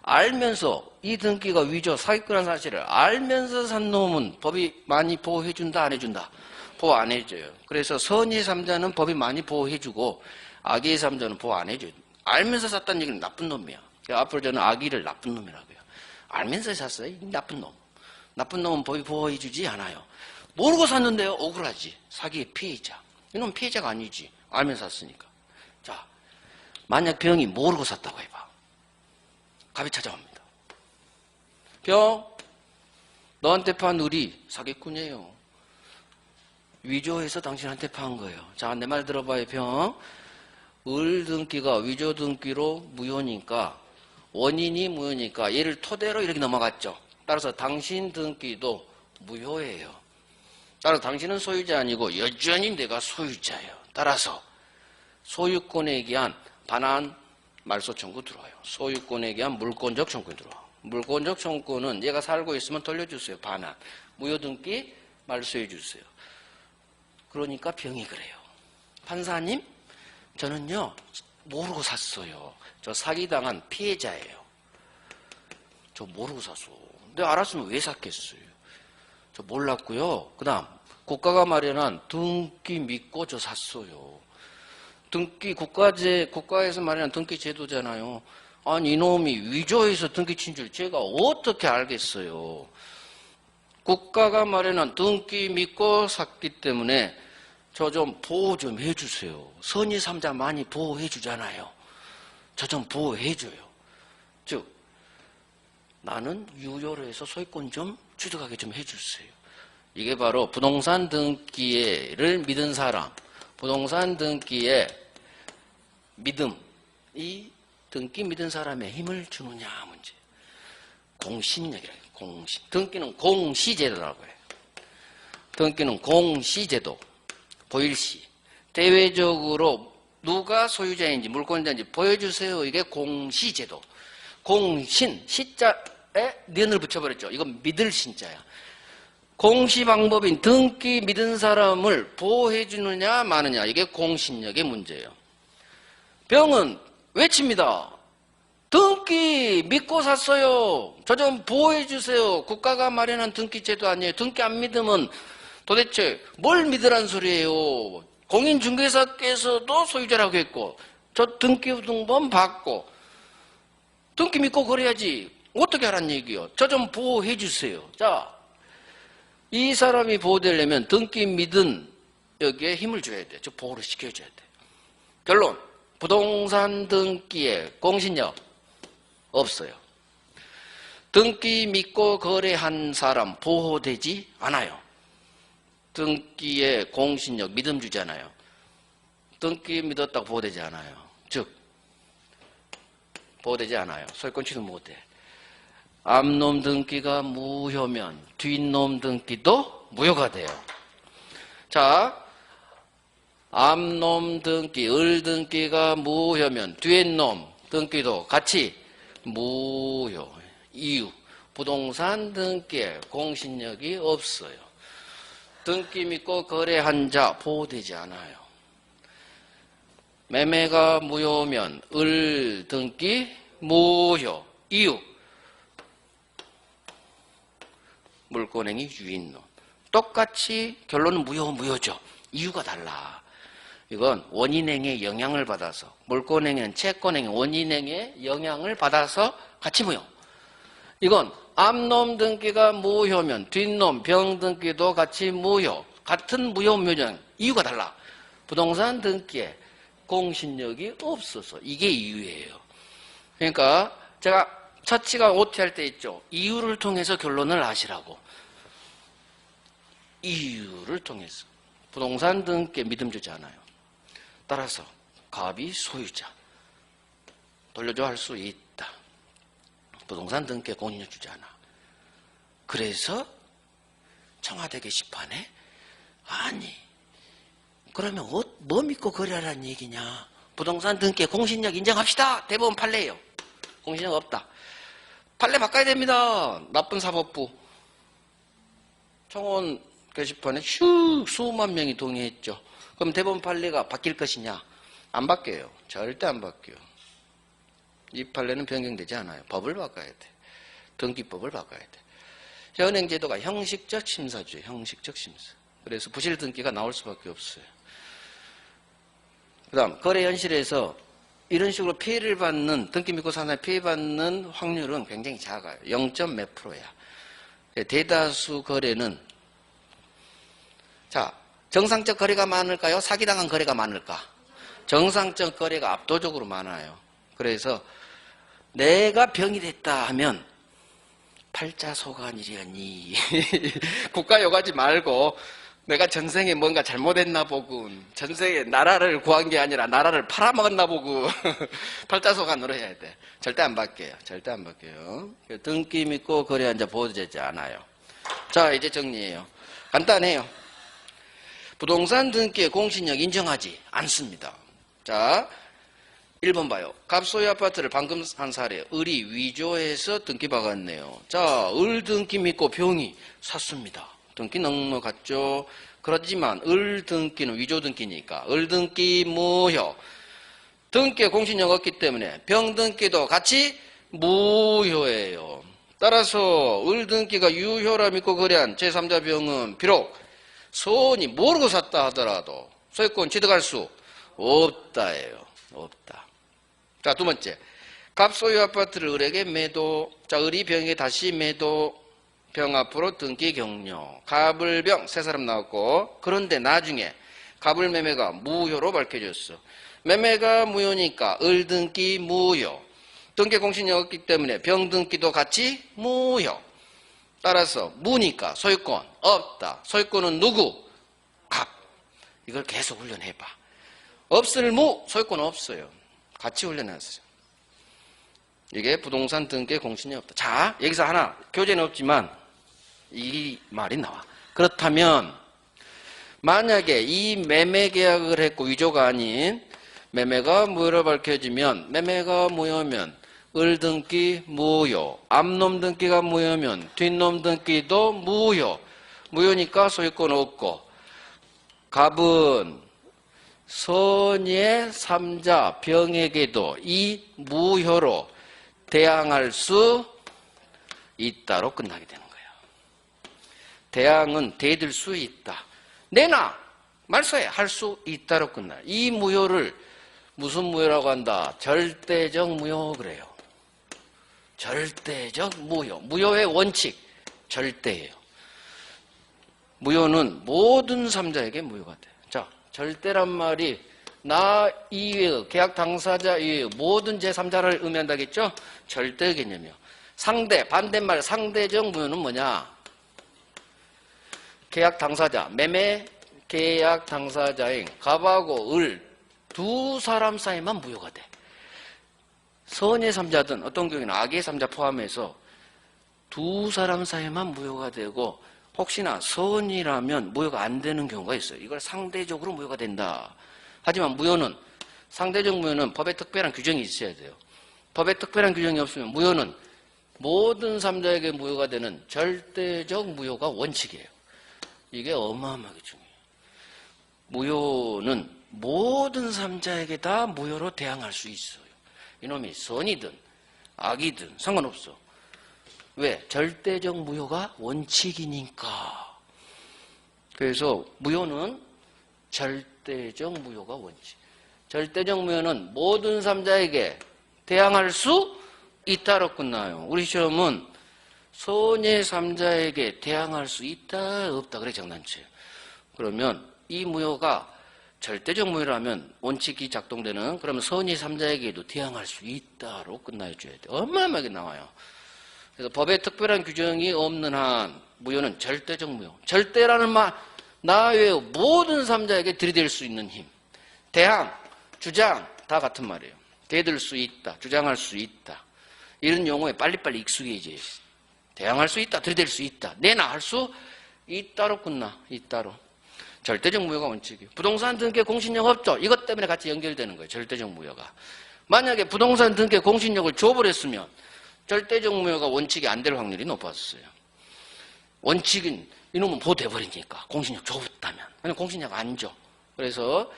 알면서 이 등기가 위조 사기꾼이라는 사실을 알면서 산 놈은 법이 많이 보호해준다 안 해준다. 보호 안 해줘요. 그래서 선의의 3자는 법이 많이 보호해주고 악의의 3자는 보호 안 해줘요. 알면서 샀다는 얘기는 나쁜 놈이야. 앞으로 저는 악의를 나쁜 놈이라고 해요. 알면서 샀어요. 이 나쁜 놈. 나쁜 놈은 법이 보호해주지 않아요. 모르고 샀는데요. 억울하지. 사기의 피해자. 이놈은 피해자가 아니지. 알면서 샀으니까. 자, 만약 병이 모르고 샀다고 해봐. 갑이 찾아옵니다. 병, 너한테 판 을이 사기꾼이에요. 위조해서 당신한테 판 거예요. 자, 내 말 들어봐요. 병, 을 등기가 위조 등기로 무효니까 원인이 무효니까 얘를 토대로 이렇게 넘어갔죠. 따라서 당신 등기도 무효예요. 따라서 당신은 소유자 아니고 여전히 내가 소유자예요. 따라서 소유권에 대한 반환 말소 청구 들어와요. 소유권에 대한 물권적 청구에 들어와요. 물권적 청구는 얘가 살고 있으면 돌려주세요. 반환. 무효 등기 말소해 주세요. 그러니까 병이 그래요. 판사님, 저는요 모르고 샀어요. 저 사기당한 피해자예요. 저 모르고 샀어. 근데 알았으면 왜 샀겠어요? 저 몰랐고요. 그 다음 국가가 마련한 등기 믿고 저 샀어요. 등기 국가에서 마련한 등기 제도잖아요. 아니 이놈이 위조해서 등기 친 줄 제가 어떻게 알겠어요? 국가가 마련한 등기 믿고 샀기 때문에 저 좀 보호 좀 해주세요. 선의 3자 많이 보호해 주잖아요. 저 좀 보호해 줘요. 즉 나는 유효로 해서 소유권 좀 취득하게 좀 해주세요. 이게 바로 부동산 등기를 믿은 사람, 부동산 등기에 믿음, 이 등기 믿은 사람의 힘을 주느냐 문제. 공신력이라고 해요. 공신. 등기는 공시제도라고 해요. 등기는 공시제도. 보일시. 대외적으로 누가 소유자인지 물권자인지 보여주세요. 이게 공시제도. 공신, 시자에 니은을 붙여버렸죠. 이건 믿을 신자야. 공시 방법인 등기 믿은 사람을 보호해 주느냐 마느냐. 이게 공신력의 문제예요. 병은 외칩니다. 등기 믿고 샀어요. 저 좀 보호해 주세요. 국가가 마련한 등기 제도 아니에요. 등기 안 믿으면 도대체 뭘 믿으란 소리예요. 공인중개사께서도 소유자라고 했고 저 등기 등본 받고 등기 믿고 그래야지. 어떻게 하란 얘기요? 저 좀 보호해 주세요. 자, 이 사람이 보호되려면 등기 믿은 여기에 힘을 줘야 돼. 저 보호를 시켜줘야 돼. 결론, 부동산 등기에 공신력 없어요. 등기 믿고 거래한 사람 보호되지 않아요. 등기에 공신력 믿음 주잖아요. 등기 믿었다고 보호되지 않아요. 즉 보호되지 않아요. 소유권 취득 못해. 앞놈 등기가 무효면 뒷놈 등기도 무효가 돼요. 자, 앞놈 등기, 을 등기가 무효면 뒷놈 등기도 같이 무효. 이유, 부동산 등기에 공신력이 없어요. 등기 믿고 거래한 자 보호되지 않아요. 매매가 무효면 을 등기 무효. 이유 물권행위 유인론. 똑같이 결론은 무효죠. 이유가 달라. 이건 원인행위의 영향을 받아서, 물권행위는 채권행위 원인행위의 영향을 받아서 같이 무효. 이건 앞놈 등기가 무효면 뒷놈 병 등기도 같이 무효. 같은 무효 묘정. 이유가 달라. 부동산 등기에 공신력이 없어서. 이게 이유예요. 그러니까 제가 처치가 OT할 때 있죠. 이유를 통해서 결론을 아시라고. 이유를 통해서. 부동산 등기에 믿음 주지 않아요. 따라서 갑이 소유자. 돌려줘 할 수 있다. 부동산 등기에 공인력 주지 않아. 그래서 청와대 게시판에 아니 그러면 뭐 믿고 거래하라는 얘기냐. 부동산 등기에 공신력 인정합시다. 대법원 판례예요. 공신력 없다. 판례 바꿔야 됩니다. 나쁜 사법부. 청원 게시판에 수만 명이 동의했죠. 그럼 대법원 판례가 바뀔 것이냐? 안 바뀌어요. 절대 안 바뀌어요. 이 판례는 변경되지 않아요. 법을 바꿔야 돼. 등기법을 바꿔야 돼. 현행제도가 형식적 심사주의, 형식적 심사. 그래서 부실 등기가 나올 수밖에 없어요. 그 다음, 거래 현실에서 이런 식으로 피해를 받는, 등기 믿고 사나에 피해받는 확률은 굉장히 작아요. 0. 몇 프로야. 대다수 거래는, 자, 정상적 거래가 많을까요? 사기당한 거래가 많을까? 정상적 거래가 압도적으로 많아요. 그래서 내가 병이 됐다 하면 팔자소관이려니 국가 욕하지 말고 내가 전생에 뭔가 잘못했나 보군. 전생에 나라를 구한 게 아니라 나라를 팔아먹었나 보고 팔자소관으로 해야 돼. 절대 안 바뀌어요. 절대 안 바뀌어요. 등기 믿고 거래한 자 보호되지 않아요. 자, 이제 정리해요. 간단해요. 부동산 등기의 공신력 인정하지 않습니다. 자, 1번 봐요. 갑소유 아파트를 방금 한 사례. 을이 위조해서 등기 박았네요. 자, 을 등기 믿고 병이 샀습니다. 등기 넉넉하죠. 그렇지만 을 등기는 위조 등기니까 을 등기 무효. 등기에 공신력 없기 때문에 병 등기도 같이 무효예요. 따라서 을 등기가 유효라 믿고 거래한 제3자 병은 비록 소원이 모르고 샀다 하더라도 소유권 취득할 수 없다예요. 없다. 자, 두 번째. 갑소유 아파트를 을에게 매도. 자, 을이 병에게 다시 매도. 병 앞으로 등기 격려. 갑을 병 세 사람 나왔고, 그런데 나중에 갑을 매매가 무효로 밝혀졌어. 매매가 무효니까 을 등기 무효. 등기 공신력 없기 때문에 병 등기도 같이 무효. 따라서 무니까 소유권 없다. 소유권은 누구? 갑. 이걸 계속 훈련해봐. 없을 무, 소유권 없어요. 같이 훈련했어요. 이게 부동산 등기에 공신이 없다. 자, 여기서 하나, 교재는 없지만 이 말이 나와. 그렇다면 만약에 이 매매 계약을 했고 위조가 아닌 매매가 무효로 밝혀지면, 매매가 무효면 을 등기 무효, 앞놈 등기가 무효면 뒷놈 등기도 무효. 무효니까 소유권 없고, 갑은 선의 3자 병에게도 이 무효로 대항할 수 있다로 끝나게 되는 거예요. 대항은 대들 수 있다. 내놔! 말소해! 할 수 있다로 끝나요. 이 무효를 무슨 무효라고 한다? 절대적 무효 그래요. 절대적 무효. 무효의 원칙, 절대예요. 무효는 모든 3자에게 무효가 돼요. 자, 절대란 말이 나 이외의 계약 당사자 이외의 모든 제3자를 의미한다겠죠? 절대 개념이요. 상대, 반대말 상대적 무효는 뭐냐? 계약 당사자, 매매 계약 당사자인 갑하고 을 두 사람 사이만 무효가 돼. 선의 3자든 어떤 경우에는 악의 3자 포함해서 두 사람 사이만 무효가 되고, 혹시나 선이라면 무효가 안 되는 경우가 있어요. 이걸 상대적으로 무효가 된다. 하지만 무효는, 상대적 무효는 법에 특별한 규정이 있어야 돼요. 법에 특별한 규정이 없으면 무효는 모든 3자에게 무효가 되는 절대적 무효가 원칙이에요. 이게 어마어마하게 중요해요. 무효는 모든 삼자에게 다 무효로 대항할 수 있어요. 이놈이 선이든 악이든 상관없어. 왜? 절대적 무효가 원칙이니까. 그래서 무효는 절대적 무효가 원칙. 절대적 무효는 모든 삼자에게 대항할 수 있다로 끝나요. 우리 시험은 선의 삼자에게 대항할 수 있다 없다 그래 장난쳐요. 그러면 이 무효가 절대적 무효라면 원칙이 작동되는, 그러면 선의 삼자에게도 대항할 수 있다로 끝나줘야 돼. 어마어마하게 나와요. 그래서 법에 특별한 규정이 없는 한 무효는 절대적 무효. 절대라는 말 나 외에 모든 삼자에게 들이댈 수 있는 힘. 대항, 주장 다 같은 말이에요. 대들 수 있다, 주장할 수 있다. 이런 용어에 빨리빨리 익숙해져야 돼. 대항할 수 있다, 들이댈 수 있다, 내나 할 수 있다로 끝나. 있다로. 절대적 무효가 원칙이에요. 부동산 등기에 공신력 없죠? 이것 때문에 같이 연결되는 거예요. 절대적 무효가. 만약에 부동산 등기에 공신력을 줘버렸으면 절대적 무효가 원칙이 안 될 확률이 높았어요. 원칙은 이놈은 보호돼버리니까 공신력 줬다면. 그냥 공신력 안 줘. 그래서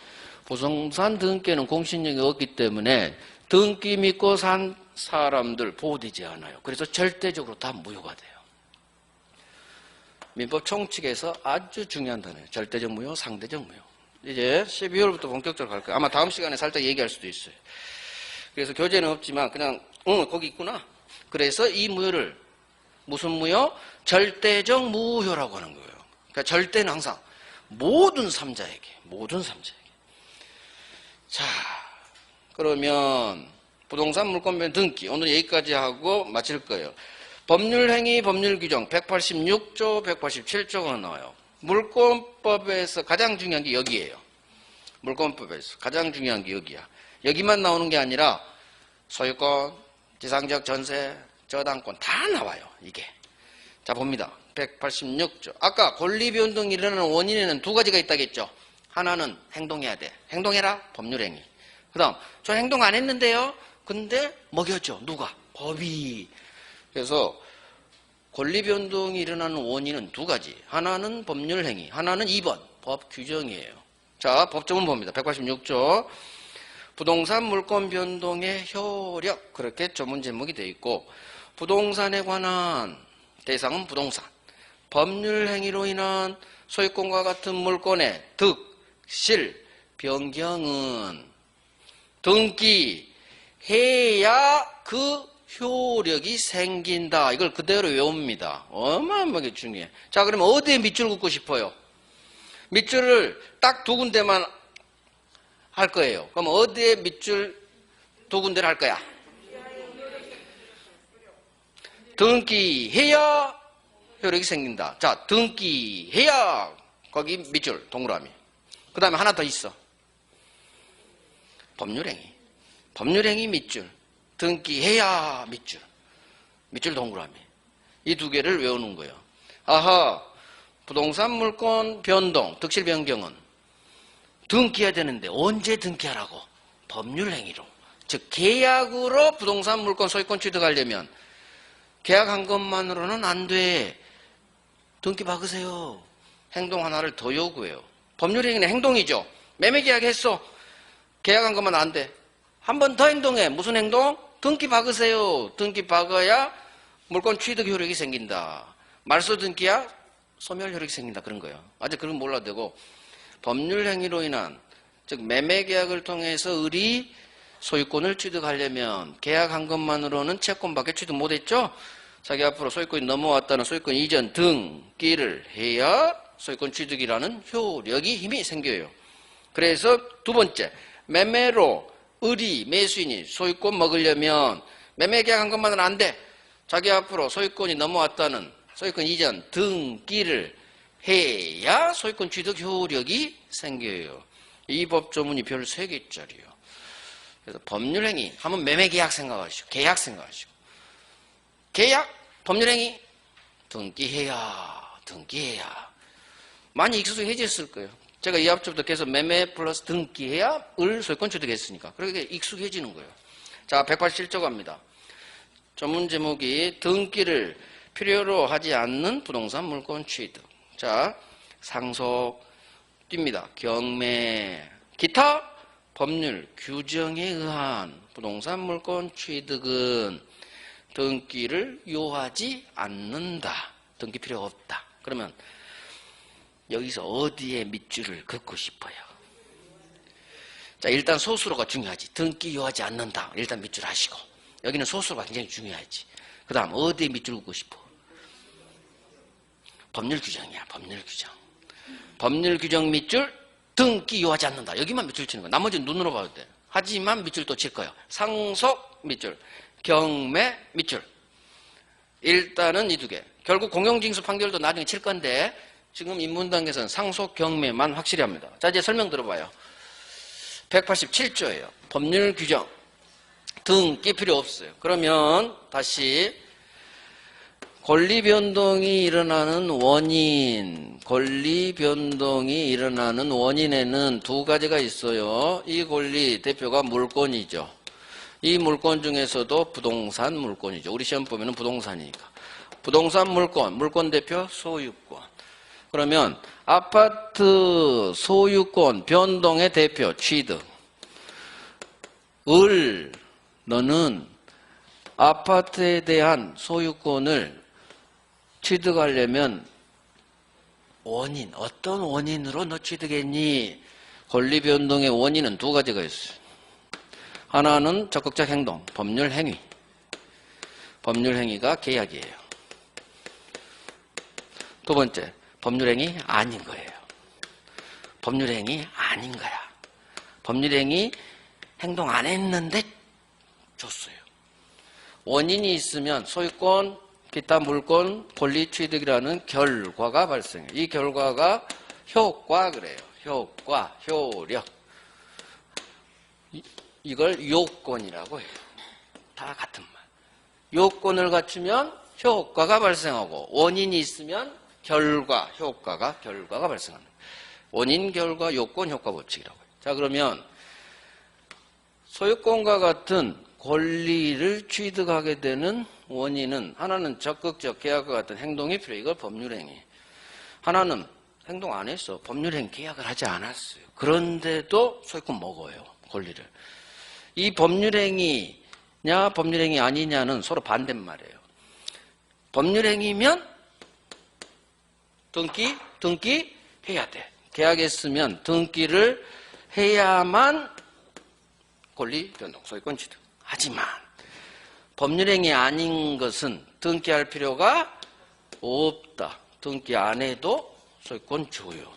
부동산 등기에는 공신력이 없기 때문에 등기 믿고 산 사람들 보호되지 않아요. 그래서 절대적으로 다 무효가 돼요. 민법 총칙에서 아주 중요한 단어예요. 절대적 무효, 상대적 무효. 이제 12월부터 본격적으로 갈 거예요. 아마 다음 시간에 살짝 얘기할 수도 있어요. 그래서 교재는 없지만 그냥 거기 있구나. 그래서 이 무효를 무슨 무효? 절대적 무효라고 하는 거예요. 그러니까 절대는 항상 모든 삼자에게. 자, 그러면 부동산 물권별 등기 오늘 여기까지 하고 마칠 거예요. 법률행위 법률규정 186조 187조가 나와요. 물권법에서 가장 중요한 게 여기예요. 물권법에서 가장 중요한 게 여기야. 여기만 나오는 게 아니라 소유권, 지상적 전세, 저당권 다 나와요. 이게. 자, 봅니다. 186조. 아까 권리변동이 일어나는 원인에는 두 가지가 있다겠죠. 하나는 행동해야 돼. 행동해라. 법률행위. 그 다음 저 행동 안 했는데요. 근데 먹여줘. 누가? 법이. 그래서 권리변동이 일어나는 원인은 두 가지. 하나는 법률행위, 하나는 2번 법규정이에요. 자, 법정은 봅니다. 186조. 부동산 물권 변동의 효력, 그렇게 전문 제목이 되어 있고, 부동산에 관한 대상은 부동산, 법률행위로 인한 소유권과 같은 물권의 득, 실, 변경은 등기해야 그 효력이 생긴다. 이걸 그대로 외웁니다. 어마어마하게 중요해. 자, 그러면 어디에 밑줄 긋고 싶어요? 밑줄을 딱 두 군데만 할 거예요. 그럼 어디에 밑줄 두 군데를 할 거야? 등기해야 효력이 생긴다. 자, 등기해야 거기 밑줄 동그라미. 그 다음에 하나 더 있어. 법률행위. 법률행위 밑줄. 등기해야 밑줄. 밑줄 동그라미. 이 두 개를 외우는 거예요. 아하, 부동산 물권 변동, 득실 변경은 등기해야 되는데 언제 등기하라고? 법률행위로. 즉 계약으로 부동산 물권 소유권 취득하려면 계약한 것만으로는 안 돼. 등기 박으세요. 행동 하나를 더 요구해요. 법률행위는 행동이죠. 매매계약 했어. 계약한 것만 안 돼. 한 번 더 행동해. 무슨 행동? 등기 박으세요. 등기 박아야 물권 취득 효력이 생긴다. 말소 등기야 소멸 효력이 생긴다. 그런 거예요. 아직 그건 몰라도 되고, 법률 행위로 인한, 즉 매매 계약을 통해서 을이 소유권을 취득하려면 계약한 것만으로는 채권밖에 취득 못했죠. 자기 앞으로 소유권이 넘어왔다는 소유권 이전 등기를 해야 소유권 취득이라는 효력이 힘이 생겨요. 그래서 두 번째, 매매로 을이 매수인이 소유권 먹으려면 매매 계약한 것만은 안 돼. 자기 앞으로 소유권이 넘어왔다는 소유권 이전 등기를 해야 소유권 취득 효력이 생겨요. 이 법조문이 별 3개짜리요. 그래서 법률행위 하면 매매계약 생각하시고 계약 생각하시고, 계약, 법률행위, 등기해야 많이 익숙해졌을 거예요. 제가 이 앞쪽부터 계속 매매 플러스 등기해야 을 소유권 취득했으니까 그렇게 익숙해지는 거예요. 자, 187조 갑니다. 전문 제목이 등기를 필요로 하지 않는 부동산 물권 취득. 자, 상속 띱니다. 경매 기타 법률 규정에 의한 부동산 물권 취득은 등기를 요하지 않는다. 등기 필요 없다. 그러면 여기서 어디에 밑줄을 긋고 싶어요? 자, 일단 소수로가 중요하지. 등기 요하지 않는다. 일단 밑줄 하시고. 여기는 소수로가 굉장히 중요하지. 그 다음 어디에 밑줄 긋고 싶어? 법률 규정이야. 법률 규정. 법률 규정 밑줄 등기 요하지 않는다. 여기만 밑줄 치는 거야. 나머지는 눈으로 봐도 돼. 하지만 밑줄 또 칠 거예요. 상속 밑줄, 경매 밑줄. 일단은 이 두 개. 결국 공용징수 판결도 나중에 칠 건데 지금 입문 단계에서는 상속 경매만 확실히 합니다. 자, 이제 설명 들어봐요. 187조예요. 법률 규정. 등기 필요 없어요. 그러면 다시 권리 변동이 일어나는 원인, 권리 변동이 일어나는 원인에는 두 가지가 있어요. 이 권리 대표가 물권이죠. 이 물권 중에서도 부동산 물권이죠. 우리 시험 보면은 부동산이니까. 부동산 물권, 물권 대표 소유권. 그러면 아파트 소유권 변동의 대표 취득. 너는 아파트에 대한 소유권을 취득하려면 원인, 어떤 원인으로 너 취득했니? 권리 변동의 원인은 두 가지가 있어요. 하나는 적극적 행동, 법률 행위. 법률 행위가 계약이에요. 두 번째, 법률 행위 아닌 거예요. 법률 행위 아닌 거야. 법률 행위 행동 안 했는데 줬어요. 원인이 있으면 소유권, 기타 물권, 권리 취득이라는 결과가 발생해요. 이 결과가 효과 그래요. 효과, 효력. 이걸 요건이라고 해요. 다 같은 말. 요건을 갖추면 효과가 발생하고 원인이 있으면 결과, 결과가 발생하는 거예요. 원인, 결과, 요건, 효과 법칙이라고 해요. 자, 그러면 소유권과 같은 권리를 취득하게 되는 원인은 하나는 적극적 계약과 같은 행동이 필요해. 이걸 법률행위. 하나는 행동 안 했어. 법률행위 계약을 하지 않았어요. 그런데도 소유권 먹어요. 권리를. 이 법률행위냐 법률행위 아니냐는 서로 반대말이에요. 법률행위면 등기 해야 돼. 계약했으면 등기를 해야만 권리 변동, 소유권 취득. 하지만 법률행위 아닌 것은 등기할 필요가 없다. 등기 안 해도 소유권 줘요.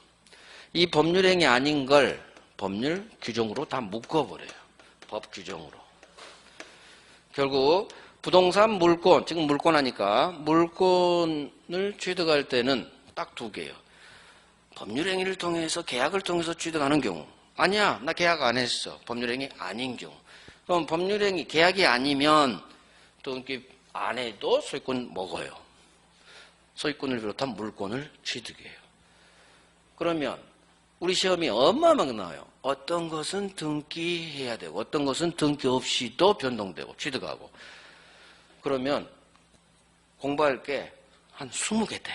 이 법률행위 아닌 걸 법률 규정으로 다 묶어버려요. 법 규정으로. 결국 부동산 물권, 지금 물권 하니까 물권을 취득할 때는 딱 두 개예요. 법률행위를 통해서 계약을 통해서 취득하는 경우. 아니야, 나 계약 안 했어. 법률행위 아닌 경우. 그럼 법률행위 계약이 아니면 등기 안 해도 소유권 먹어요. 소유권을 비롯한 물권을 취득해요. 그러면 우리 시험이 어마어마하게 나와요. 어떤 것은 등기해야 되고 어떤 것은 등기 없이도 변동되고 취득하고. 그러면 공부할 게 한 20개 돼.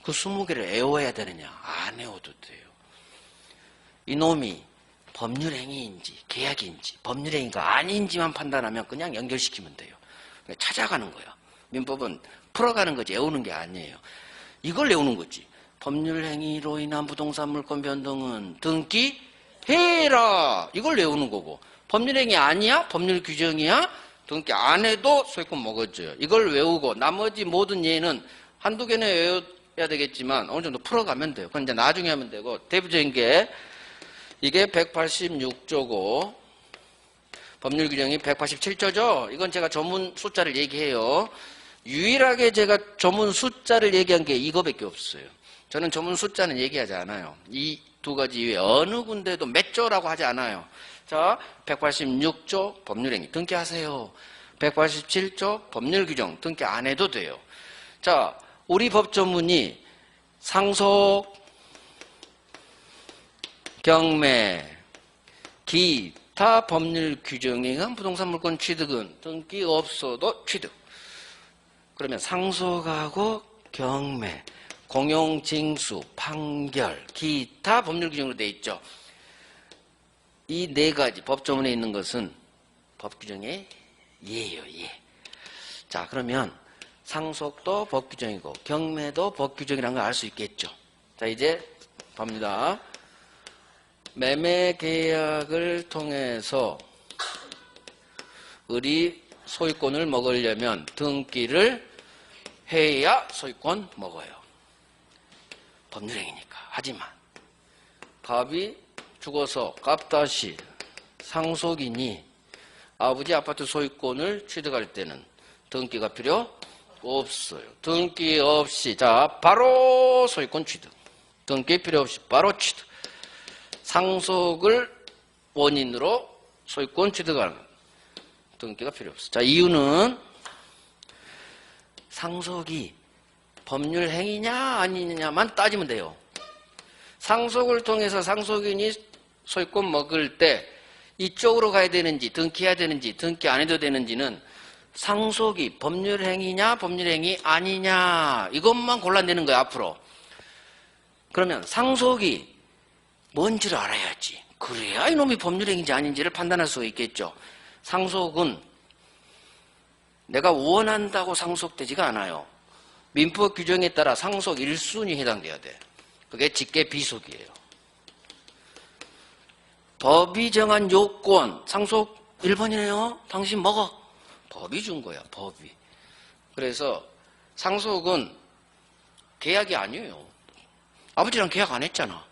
그 20개를 외워야 되느냐? 안 외워도 돼요. 이놈이 법률행위인지 계약인지 법률행위가 아닌지만 판단하면 그냥 연결시키면 돼요. 찾아가는 거야. 민법은 풀어가는 거지 외우는 게 아니에요. 이걸 외우는 거지. 법률행위로 인한 부동산 물권 변동은 등기해라. 이걸 외우는 거고. 법률행위 아니야? 법률 규정이야? 등기 안 해도 소유권 먹어줘요. 이걸 외우고 나머지 모든 예는 한두 개는 외워야 되겠지만 어느 정도 풀어가면 돼요. 그건 이제 나중에 하면 되고 대표적인 게 이게 186조고 법률 규정이 187조죠. 이건 제가 전문 숫자를 얘기해요. 유일하게 제가 전문 숫자를 얘기한 게 이거밖에 없어요. 저는 전문 숫자는 얘기하지 않아요. 이 두 가지 이외에 어느 군데도 몇 조라고 하지 않아요. 자, 186조 법률행위 등기하세요. 187조 법률 규정 등기 안 해도 돼요. 자, 우리 법 전문이 상속, 경매, 기타 법률 규정에 의한 부동산 물권 취득은 등기 없어도 취득. 그러면 상속하고 경매, 공용, 징수, 판결, 기타 법률 규정으로 되어 있죠. 이 네 가지 법조문에 있는 것은 법 규정의 예예요, 예. 자, 그러면 상속도 법 규정이고 경매도 법 규정이라는 걸 알 수 있겠죠. 자, 이제 봅니다. 매매 계약을 통해서 을이 소유권을 먹으려면 등기를 해야 소유권 먹어요. 법률행위니까. 하지만 갑이 죽어서 갑다시 상속인이 아버지 아파트 소유권을 취득할 때는 등기가 필요 없어요. 등기 없이 자 바로 소유권 취득. 등기 필요 없이 바로 취득. 상속을 원인으로 소유권 취득하는 것. 등기가 필요 없어. 자, 이유는 상속이 법률 행위냐 아니냐만 따지면 돼요. 상속을 통해서 상속인이 소유권 먹을 때 이쪽으로 가야 되는지 등기해야 되는지 등기 안 해도 되는지는 상속이 법률 행위냐 법률 행위 아니냐 이것만 골라내는 거예요. 앞으로. 그러면 상속이 뭔지를 알아야지. 그래야 이놈이 법률 행위인지 아닌지를 판단할 수가 있겠죠. 상속은 내가 원한다고 상속되지가 않아요. 민법 규정에 따라 상속 1순위 해당돼야 돼. 그게 직계 비속이에요. 법이 정한 요건 상속 1번이네요. 당신 먹어. 법이 준 거야. 법이. 그래서 상속은 계약이 아니에요. 아버지랑 계약 안 했잖아.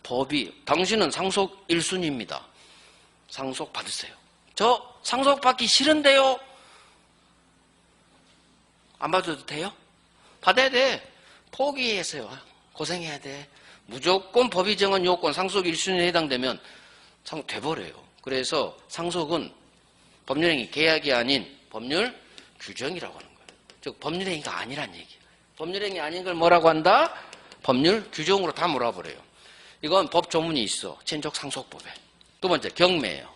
법이 당신은 상속 1순위입니다. 상속 받으세요. 저 상속 받기 싫은데요. 안 받아도 돼요? 받아야 돼. 포기했어요. 고생해야 돼. 무조건 법이 정한 요건 상속 1순위에 해당되면 상속 돼버려요. 그래서 상속은 법률행위 계약이 아닌 법률 규정이라고 하는 거예요. 즉 법률행위가 아니란 얘기예요. 법률행위 아닌 걸 뭐라고 한다? 법률 규정으로 다 몰아버려요. 이건 법 조문이 있어. 친족상속법에. 두 번째 경매예요.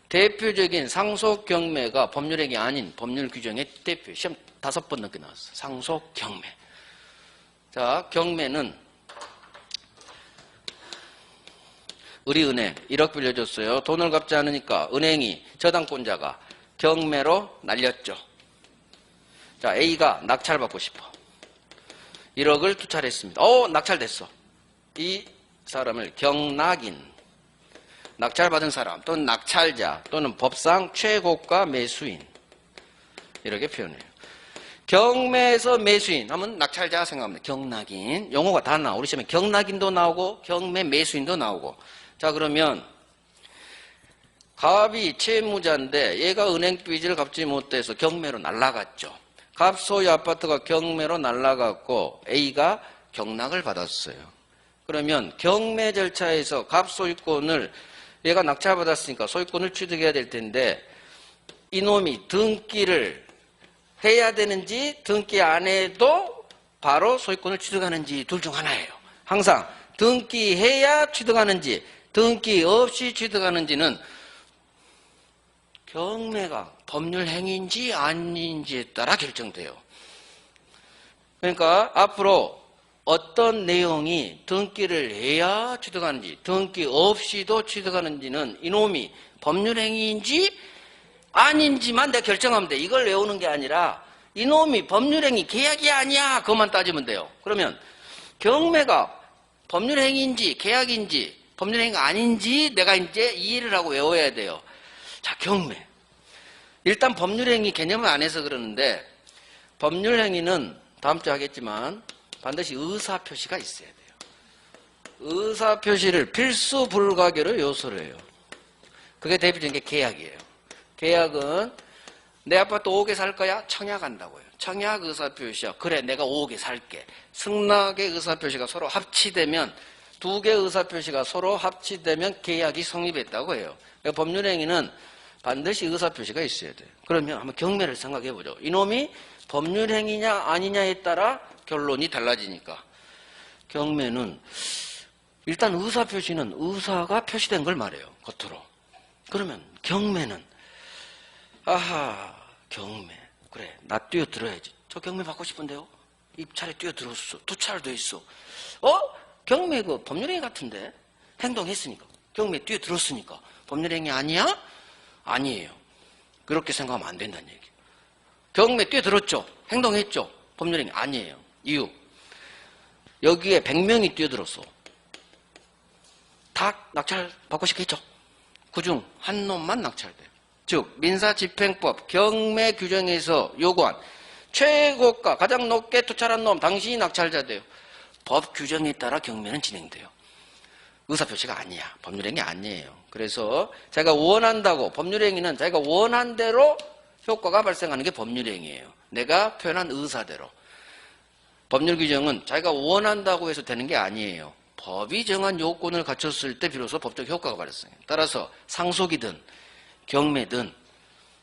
대표적인 상속 경매가 법률행위 아닌 법률 규정의 대표. 시험 5번 넘게 나왔어. 상속 경매. 자, 경매는 우리은행 1억 빌려줬어요. 돈을 갚지 않으니까 은행이 저당권자가 경매로 날렸죠. 자, A가 낙찰받고 싶어. 1억을 투찰했습니다. 낙찰됐어. 이 사람을 경낙인, 낙찰받은 사람 또는 낙찰자 또는 법상 최고가 매수인 이렇게 표현해요. 경매에서 매수인 하면 낙찰자 생각합니다. 경낙인 용어가 다 나와. 우리 시험에 경낙인도 나오고 경매 매수인도 나오고. 자, 그러면 갑이 채무자인데 얘가 은행 빚을 갚지 못해서 경매로 날라갔죠. 갑 소유 아파트가 경매로 날라갔고 A가 경락을 받았어요. 그러면 경매 절차에서 갑 소유권을 얘가 낙찰받았으니까 소유권을 취득해야 될 텐데 이놈이 등기를 해야 되는지 등기 안 해도 바로 소유권을 취득하는지 둘 중 하나예요. 항상 등기해야 취득하는지 등기 없이 취득하는지는 경매가 법률 행위인지 아닌지에 따라 결정돼요. 그러니까 앞으로 어떤 내용이 등기를 해야 취득하는지 등기 없이도 취득하는지는 이놈이 법률 행위인지 아닌지만 내가 결정하면 돼. 이걸 외우는 게 아니라 이놈이 법률 행위 계약이 아니야 그것만 따지면 돼요. 그러면 경매가 법률 행위인지 계약인지 법률 행위가 아닌지 내가 이제 이해를 하고 외워야 돼요. 자, 경매. 일단 법률 행위 개념을 안 해서 그러는데 법률 행위는 다음 주에 하겠지만 반드시 의사 표시가 있어야 돼요. 의사 표시를 필수 불가결의 요소로 해요. 그게 대표적인 게 계약이에요. 계약은 내 아파트 5개 살 거야? 청약한다고요. 청약 의사 표시야. 그래, 내가 5개 살게. 승낙의 의사 표시가 서로 합치되면 2개 의사 표시가 서로 합치되면 계약이 성립했다고 해요. 그러니까 법률 행위는 반드시 의사 표시가 있어야 돼요. 그러면 한번 경매를 생각해 보죠. 이놈이 법률 행위냐 아니냐에 따라 결론이 달라지니까. 경매는 일단 의사 표시는 의사가 표시된 걸 말해요. 겉으로. 그러면 경매는 아하 경매 그래 나 뛰어들어야지. 저 경매 받고 싶은데요. 입찰에 뛰어들었어. 도찰도 했어. 경매 그 법률행위 같은데? 행동했으니까. 경매 뛰어들었으니까. 법률행위 아니야? 아니에요. 그렇게 생각하면 안 된다는 얘기예요. 경매 뛰어들었죠? 행동했죠? 법률행위 아니에요. 이유. 여기에 100명이 뛰어들었어. 다 낙찰 받고 싶겠죠? 그중 한 놈만 낙찰돼요. 즉 민사집행법 경매 규정에서 요구한 최고가 가장 높게 도찰한 놈 당신이 낙찰자 돼요. 법 규정에 따라 경매는 진행돼요. 의사표시가 아니야. 법률행위 아니에요. 그래서 자기가 원한다고, 법률행위는 자기가 원한 대로 효과가 발생하는 게 법률행위예요. 내가 표현한 의사대로. 법률 규정은 자기가 원한다고 해서 되는 게 아니에요. 법이 정한 요건을 갖췄을 때 비로소 법적 효과가 발생해요. 따라서 상속이든 경매든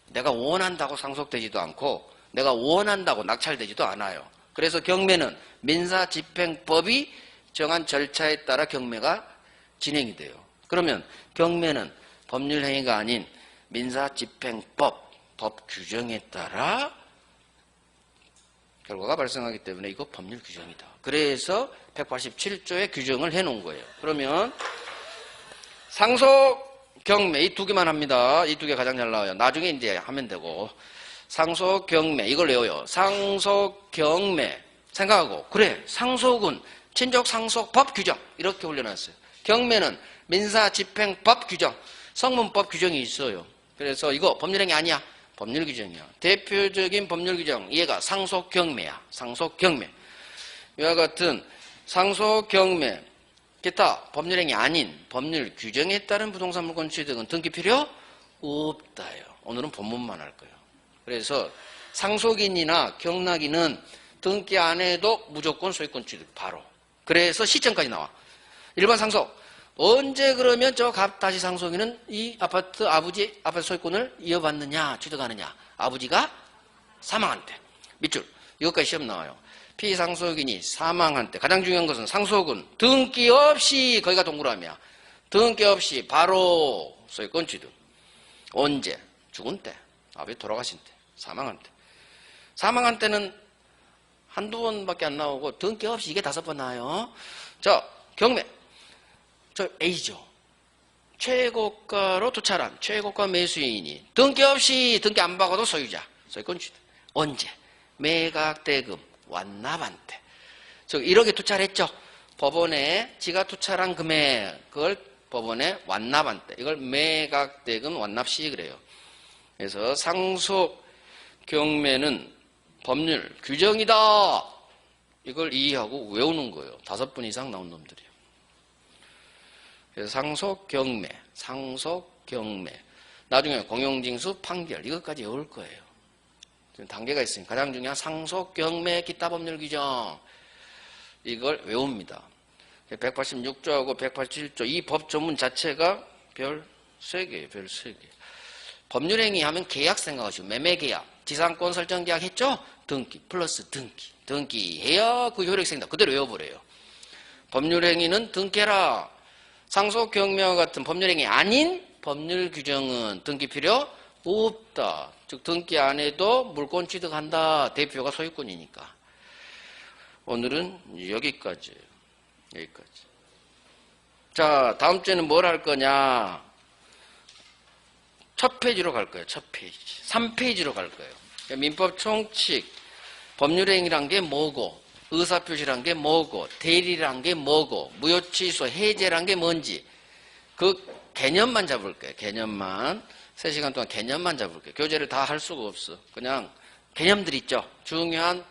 내가 원한다고 상속되지도 않고 내가 원한다고 낙찰되지도 않아요. 그래서 경매는 민사집행법이 정한 절차에 따라 경매가 진행이 돼요. 그러면 경매는 법률행위가 아닌 민사집행법, 법 규정에 따라 결과가 발생하기 때문에 이거 법률 규정이다. 그래서 187조에 규정을 해놓은 거예요. 그러면 상속, 경매 이 두 개만 합니다. 이 두 개 가장 잘 나와요. 나중에 이제 하면 되고 상속, 경매 이걸 외워요. 상속, 경매 생각하고 그래 상속은 친족 상속법 규정 이렇게 올려놨어요. 경매는 민사집행법 규정 성문법 규정이 있어요. 그래서 이거 법률행위 아니야. 법률 규정이야. 대표적인 법률 규정 얘가 상속, 경매야. 상속, 경매 이와 같은 상속, 경매 기타 법률행위 아닌 법률 규정에 따른 부동산 물권 취득은 등기 필요 없다요. 오늘은 본문만 할 거예요. 그래서 상속인이나 경락인은 등기 안 해도 무조건 소유권 취득 바로. 그래서 시점까지 나와. 일반 상속 언제 그러면 저 다시 상속인은 이 아파트 아파트 소유권을 이어받느냐 취득하느냐. 아버지가 사망한 때. 밑줄 이것까지 시험 나와요. 피상속인이 사망한 때 가장 중요한 것은 상속은 등기 없이 거기가 동그라미야. 등기 없이 바로 소유권 취득. 언제? 죽은 때. 아버지 돌아가신 때. 사망한 때. 사망한 때는 한두 번밖에 안 나오고 등기 없이 이게 5번 나와요. 자, 경매. 저 A죠. 최고가로 도찰한 최고가 매수인이 등기 없이 등기 안 받아도 소유자. 소유권 취득. 언제? 매각대금 완납한 때. 즉 1억에 도찰했죠. 법원에 지가 도찰한 금액 그걸 법원에 완납한 때. 이걸 매각대금 완납시 그래요. 그래서 상속 경매는 법률 규정이다. 이걸 이해하고 외우는 거예요. 5번 이상 나온 놈들이요. 그래서 상속 경매, 상속 경매. 나중에 공용징수 판결 이것까지 외울 거예요. 지금 단계가 있으니 가장 중요한 상속 경매 기타 법률 규정 이걸 외웁니다. 186조하고 187조 이 법 조문 자체가 별 3개예요. 별 3개. 법률행위 하면 계약 생각하시고 매매계약, 지상권 설정계약 했죠? 등기 플러스 등기. 등기해야 그 효력이 생긴다. 그대로 외워버려요. 법률행위는 등기해라. 상속경매와 같은 법률행위 아닌 법률 규정은 등기 필요 없다. 즉 등기 안 해도 물권 취득한다. 대표가 소유권이니까. 오늘은 여기까지예요. 여기까지. 자, 다음 주에는 뭘 할 거냐? 첫 페이지로 갈 거예요. 첫 페이지. 3페이지로 갈 거예요. 민법 총칙, 법률행위란 게 뭐고, 의사표시란 게 뭐고, 대리란 게 뭐고, 무효취소, 해제란 게 뭔지 그 개념만 잡을 거예요. 개념만. 3시간 동안 개념만 잡을 거예요. 교재를 다 할 수가 없어. 그냥 개념들 있죠. 중요한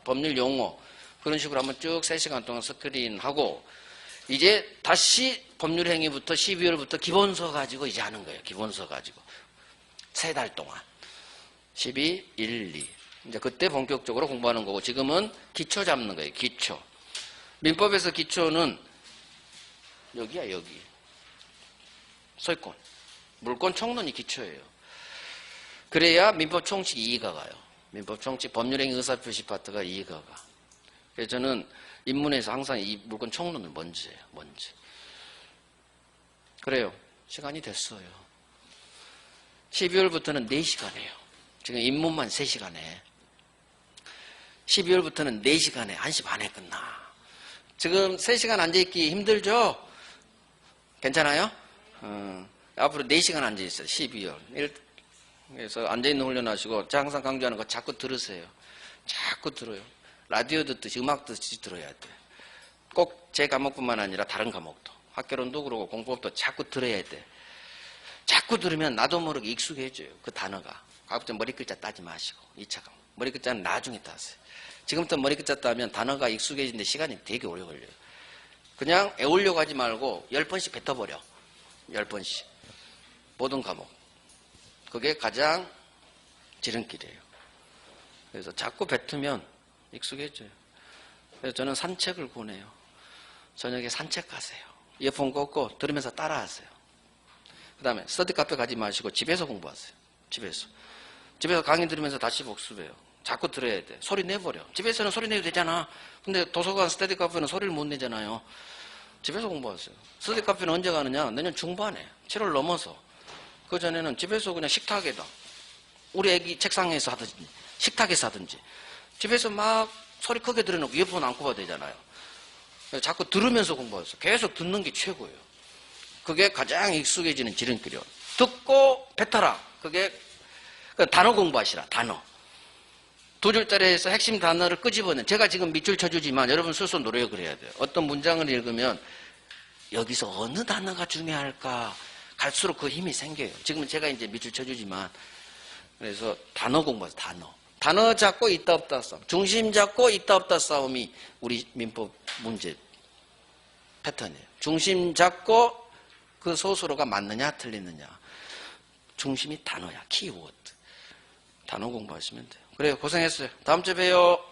법률 용어. 그런 식으로 한번 쭉 3시간 동안 스크린하고 이제 다시 법률행위부터 12월부터 기본서 가지고 이제 하는 거예요. 기본서 가지고. 3달 동안. 12, 1, 2. 이제 그때 본격적으로 공부하는 거고 지금은 기초 잡는 거예요. 기초. 민법에서 기초는 여기야 여기. 소유권. 물권 총론이 기초예요. 그래야 민법 총칙 이해가 가요. 민법 총칙 법률행위 의사표시 파트가 이해가 가. 그래서 저는 입문에서 항상 이 물권 총론을 먼저 해요. 먼저. 그래요. 시간이 됐어요. 12월부터는 4시간 해요. 지금 입문만 3시간 해. 12월부터는 4시간에 1시 반에 끝나. 지금 3시간 앉아있기 힘들죠? 괜찮아요? 앞으로 4시간 앉아있어요. 12월. 그래서 앉아있는 훈련하시고 제가 항상 강조하는 거 자꾸 들으세요. 자꾸 들어요. 라디오 듣듯이 음악 듣듯이 들어야 돼. 꼭 제 과목뿐만 아니라 다른 과목도. 학교론도 그러고 공법도 자꾸 들어야 돼. 자꾸 들으면 나도 모르게 익숙해져요. 그 단어가. 과학부터 머리 글자 따지 마시고 2차 과목. 머리 글자는 나중에 따세요. 지금부터 머리 글자 따면 단어가 익숙해지는데 시간이 되게 오래 걸려요. 그냥 애우려고 하지 말고 10번씩 뱉어버려. 10번씩. 모든 과목. 그게 가장 지름길이에요. 그래서 자꾸 뱉으면 익숙해져요. 그래서 저는 산책을 권해요. 저녁에 산책 가세요. 이어폰 꽂고 들으면서 따라하세요. 그 다음에 스터디 카페 가지 마시고 집에서 공부하세요. 집에서 강의 들으면서 다시 복습해요. 자꾸 들어야 돼. 소리 내버려. 집에서는 소리 내도 되잖아. 근데 도서관 스터디 카페는 소리를 못 내잖아요. 집에서 공부하세요. 스터디 카페는 언제 가느냐? 내년 중반에 7월 넘어서. 그 전에는 집에서 그냥 식탁에다 우리 애기 책상에서 하든지 식탁에서 하든지 집에서 막 소리 크게 들어놓고 이어폰 안 꼽아도 되잖아요. 자꾸 들으면서 공부하세요. 계속 듣는 게 최고예요. 그게 가장 익숙해지는 지름길이요. 듣고 뱉어라. 그게 단어 공부하시라. 단어. 2줄짜리에서 핵심 단어를 끄집어내. 제가 지금 밑줄 쳐주지만 여러분 스스로 노력을 해야 돼요. 어떤 문장을 읽으면 여기서 어느 단어가 중요할까 갈수록 그 힘이 생겨요. 지금은 제가 이제 밑줄 쳐주지만 그래서 단어 공부하세요. 단어 잡고 있다 없다 싸움. 중심 잡고 있다 없다 싸움이 우리 민법 문제 패턴이에요. 중심 잡고 그 소수로가 맞느냐 틀리느냐. 중심이 단어야. 키워드. 단어 공부하시면 돼요. 그래요. 고생했어요. 다음 주에 봬요.